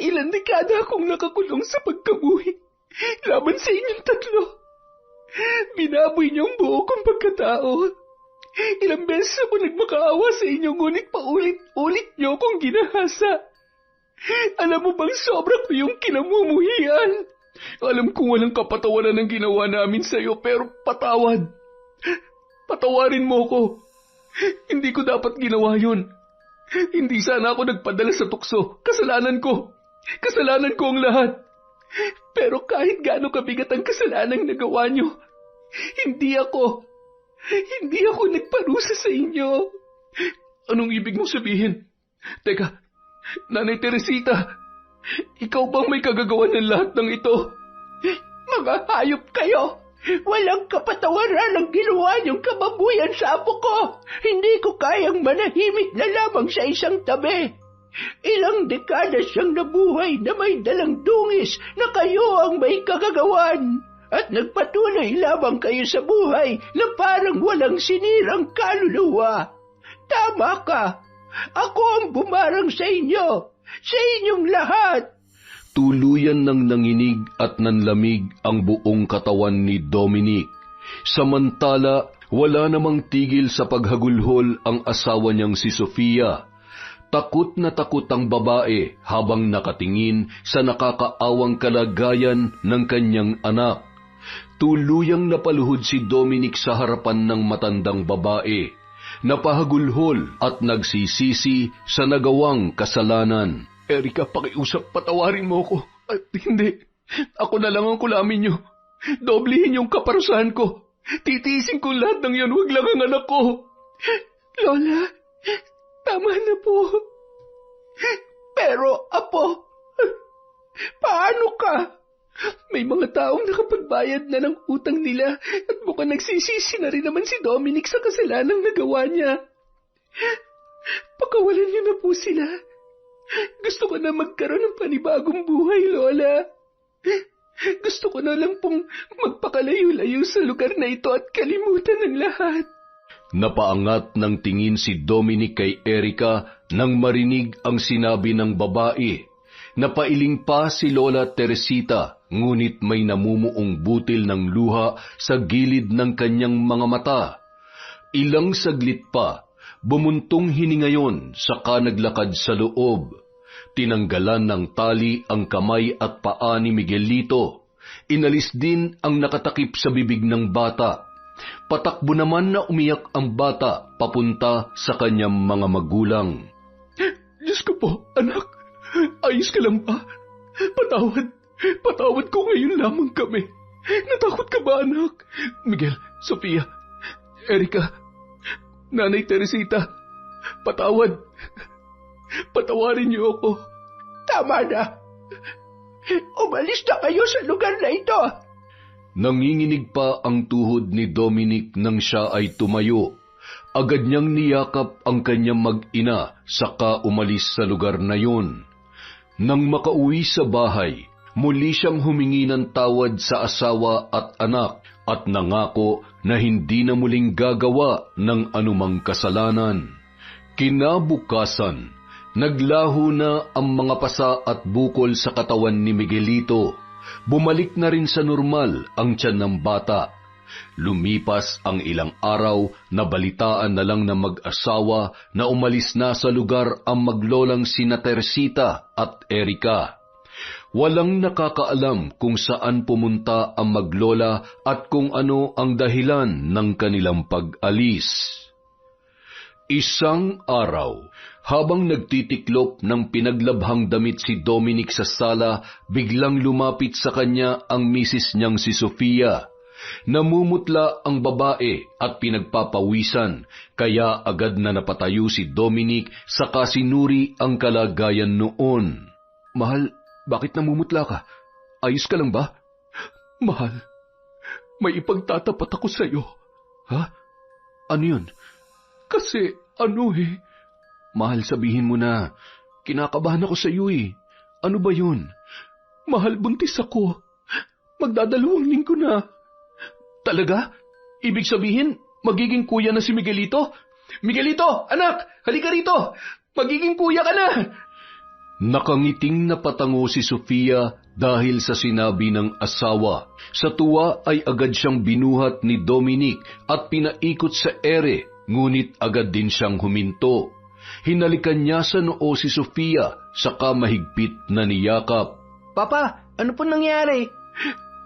Ilang dekada akong nakakulong sa pagkabuhi laban sa inyong 3. Binaboy niyo ang buo kong pagkatao. Ilang beses ako nagmakaawa sa inyo, ngunit paulit-ulit niyo akong ginahasa. Alam mo bang sobra ko yung kinamumuhian? Alam kong walang kapatawaran ang ginawa namin sa iyo, pero patawad. Patawarin mo ko. Hindi ko dapat ginawa yun. Hindi sana ako nagpadala sa tukso. Kasalanan ko. Kasalanan ko ang lahat. Pero kahit gaano kabigat ang kasalanang nagawa niyo, hindi ako nagparusa sa inyo. Anong ibig mong sabihin? Teka, Nanay Teresita, ikaw bang may kagagawan ng lahat ng ito? Mga hayop kayo! Walang kapatawaran ang ginawa niyong kababuyan sa apo ko. Hindi ko kayang manahimik na lamang sa isang tabi. Ilang dekada siyang nabuhay na may dalang dungis na kayo ang may kagagawan. At nagpatuloy lamang kayo sa buhay na parang walang sinirang kaluluwa. Tama ka. Ako ang bumarang sa inyo. Sa inyong lahat. Tuluyan nang nanginig at nanlamig ang buong katawan ni Dominic. Samantala, wala namang tigil sa paghagulhol ang asawa niyang si Sofia. Takot na takot ang babae habang nakatingin sa nakakaawang kalagayan ng kanyang anak. Tuluyang napaluhod si Dominic sa harapan ng matandang babae, napahagulhol at nagsisisi sa nagawang kasalanan. Erika, pakiusap, patawarin mo ko. At hindi, ako na lang ang kulamin niyo. Doblehin yung kaparusahan ko. Titiisin ko lahat ng yan, wag lang ang anak ko. Lola, tama na po. Pero, Apo, paano ka? May mga taong nakapagbayad na ng utang nila at mukhang nagsisisi na rin naman si Dominic sa kasalanang nagawa niya. Pakawalan niyo na po sila. Gusto ko na magkaroon ng panibagong buhay, Lola. Gusto ko na lang pong magpakalayo-layo sa lugar na ito at kalimutan ng lahat. Napaangat ng tingin si Dominic kay Erica nang marinig ang sinabi ng babae. Napailing pa si Lola Teresita, ngunit may namumuong butil ng luha sa gilid ng kanyang mga mata. Ilang saglit pa, bumuntong hiningayon saka naglakad sa loob. Tinanggalan ng tali ang kamay at paa ni Miguelito. Inalis din ang nakatakip sa bibig ng bata. Patakbo naman na umiyak ang bata papunta sa kanyang mga magulang. Diyos ko po, anak. Ayos ka lang ba? Patawad ko ngayon lamang kami. Natakot ka ba, anak? Miguel, Sofia, Erica, Nanay Teresita, patawarin niyo ako. Tama na. Umalis na kayo sa lugar na ito. Nanginginig pa ang tuhod ni Dominic nang siya ay tumayo. Agad niyang niyakap ang kanyang mag-ina saka umalis sa lugar na yun. Nang makauwi sa bahay, muli siyang humingi ng tawad sa asawa at anak at nangako na hindi na muling gagawa ng anumang kasalanan. Kinabukasan, naglaho na ang mga pasa at bukol sa katawan ni Miguelito. Bumalik na rin sa normal ang tiyan ng bata. Lumipas ang ilang araw na balitaan na lang ng mag-asawa na umalis na sa lugar ang maglolang sina Teresita at Erica. Walang nakakaalam kung saan pumunta ang maglola at kung ano ang dahilan ng kanilang pag-alis. Isang araw, habang nagtitiklop ng pinaglabhang damit si Dominic sa sala, biglang lumapit sa kanya ang misis niyang si Sofia. Namumutla ang babae at pinagpapawisan, kaya agad na napatayo si Dominic saka sinuri ang kalagayan noon. Mahal, bakit namumutla ka? Ayos ka lang ba? Mahal, may ipagtatapat ako sa iyo. Ha? Ano yun? Kasi Mahal, sabihin mo na. Kinakabahan ako sa iyo eh. Ano ba yun? Mahal, buntis ako. Magdadalawang linggo na. Talaga? Ibig sabihin, magiging kuya na si Miguelito? Miguelito, anak, halika rito. Magiging kuya ka na. Nakangiting napatango si Sofia dahil sa sinabi ng asawa. Sa tuwa ay agad siyang binuhat ni Dominic at pinaikot sa ere, ngunit agad din siyang huminto. Hinalikan niya sa noo si Sofia, saka mahigpit na niyakap. Papa, ano po nangyari?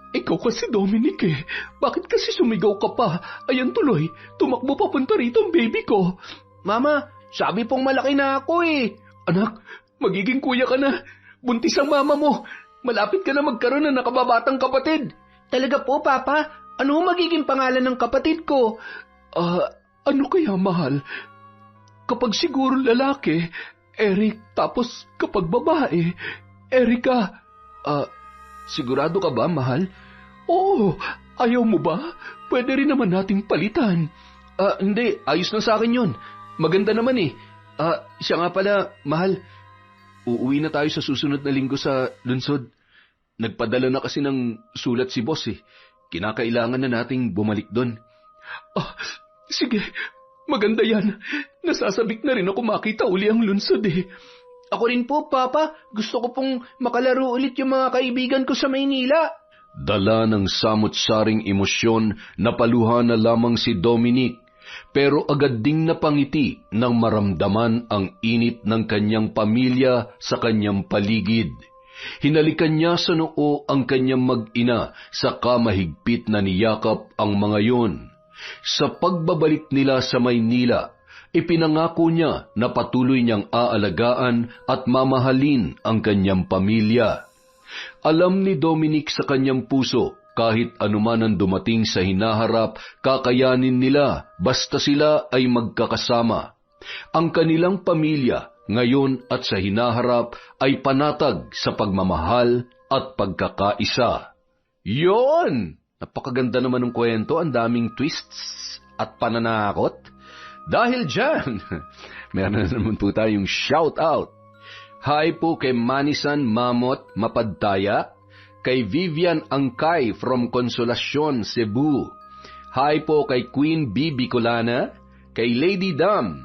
Ikaw kasi, Dominic eh. Bakit kasi sumigaw ka pa? Ayan tuloy, tumakbo papunta rito ang baby ko. Mama, sabi pong malaki na ako eh. Anak, magiging kuya ka na. Buntis ang mama mo. Malapit ka na magkaroon ng nakababatang kapatid. Talaga po, Papa? Ano magiging pangalan ng kapatid ko? Ano kaya, mahal? Kapag siguro lalaki, Eric, tapos kapag babae, Erica. Sigurado ka ba, mahal? Oo, ayaw mo ba? Pwede rin naman nating palitan. Hindi, ayos na sa akin yun. Maganda naman eh. Siya nga pala, mahal. Uuwi na tayo sa susunod na linggo sa lungsod. Nagpadala na kasi ng sulat si boss eh. Kinakailangan na nating bumalik doon. Sige, maganda yan. Nasasabik na rin ako makita uli ang lungsod eh. Ako rin po, Papa. Gusto ko pong makalaro ulit yung mga kaibigan ko sa Maynila. Dala ng samot-saring emosyon, napaluha na lamang si Dominic. Pero agad ding napangiti nang maramdaman ang init ng kanyang pamilya sa kanyang paligid. Hinalikan niya sa noo ang kanyang mag-ina, saka mahigpit na niyakap ang mga yon. Sa pagbabalik nila sa Maynila, ipinangako niya na patuloy niyang aalagaan at mamahalin ang kanyang pamilya. Alam ni Dominic sa kanyang puso, Kahit anuman ang dumating sa hinaharap, kakayanin nila basta sila ay magkakasama. Ang kanilang pamilya ngayon at sa hinaharap ay panatag sa pagmamahal at pagkakaisa. Yon! Napakaganda naman ng kwento, ang daming twists at pananakot. Dahil dyan, meron na naman po tayong shout out. Hi po kay Manisan Mamot Mapadtaya, kay Vivian Angkay from Consolacion, Cebu. Hi po kay Queen B. Bicolana, kay Lady Dam,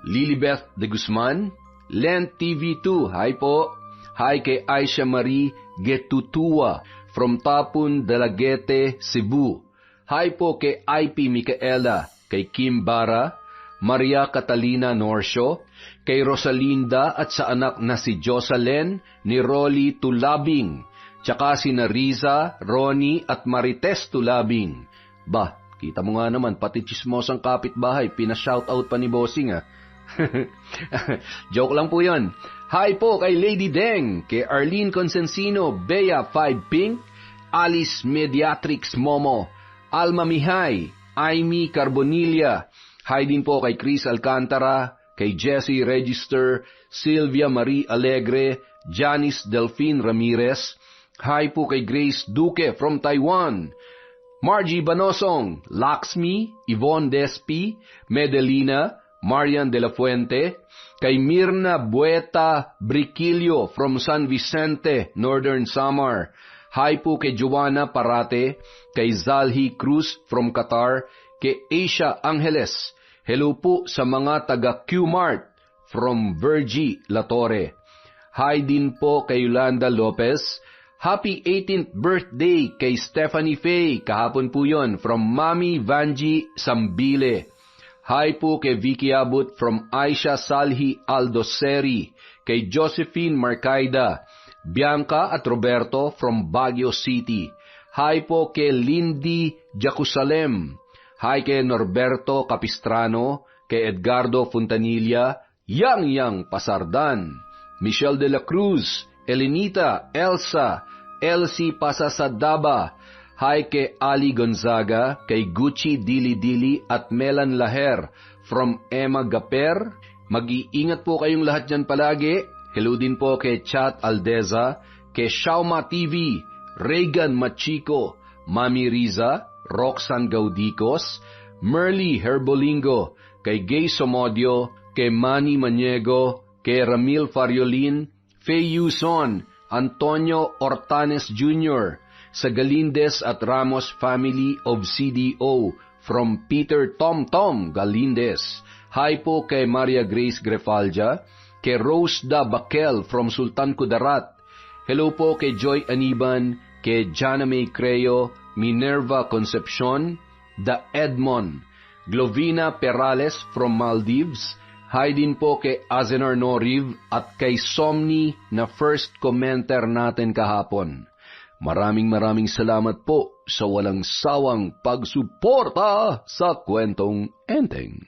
Lilibeth de Guzman, Lent TV2, hi po. Hi kay Aisha Marie Getutua from Tapun, Dalagete, Cebu. Hi po kay IP Micaela, kay Kim Bara, Maria Catalina Norcio, kay Rosalinda at sa anak na si Jocelyn ni Rolly Tulabing, tsaka si Riza, Ronnie at Marites Tulabing. Ba, kita mo nga naman, pati chismosang kapitbahay, pina-shoutout pa ni Bossing Joke lang po yun. Hi po kay Lady Deng, kay Arlene Consensino, Bea 5 Pink, Alice Mediatrix Momo, Alma Mihay, Aimee Carbonilla. Hi din po kay Chris Alcantara, kay Jessie Register, Sylvia Marie Alegre, Janice Delphine Ramirez. Hi po kay Grace Duque from Taiwan, Margie Banosong, Laxmi, Yvonne Despi, Medelina, Marian de la Fuente, kay Mirna Bueta Briquillo from San Vicente, Northern Samar. Hi po kay Joanna Parate, kay Zalhi Cruz from Qatar, kay Asia Angeles. Hello po sa mga taga Q-Mart from Virgie La Torre. Hi din po kay Yolanda Lopez. Happy 18th birthday kay Stephanie Faye, kahapon po yon, from Mami Vanji Sambile. Hi po kay Vicky Abut from Aisha Salhi Aldoseri, kay Josephine Marcaida, Bianca at Roberto from Baguio City. Hi po kay Lindy Jacusalem. Hi kay Norberto Capistrano, kay Edgardo Fontanilla, Yang Pasardan, Michelle de la Cruz, Elenita, Elsa, Elsie Pasasadaba. Hi kay Ali Gonzaga, kay Gucci Dili at Melan Laher from Emma Gaper. Mag-iingat po kayong lahat dyan palagi. Hello din po kay Chat Aldeza, kay Shauma TV, Regan Machico, Mami Riza, Roxanne Gaudicos, Merly Herbolingo, kay Gay Somodio, kay Manny Maniego, kay Ramil Fariolin, Faye Yuson, Antonio Ortanes Jr., sa Galindes at Ramos family of CDO from Peter Tom Galindes. Hi po kay Maria Grace Grefalja, kay Rose Da Bakel from Sultan Kudarat. Hello po kay Joy Aniban, kay Jana May Creo, Minerva Concepcion, Da Edmond, Glovina Perales from Maldives. Hi din po kay Azenar Noriv at kay Somni na first commenter natin kahapon. Maraming salamat po sa walang sawang pagsuporta sa Kwentong Enteng.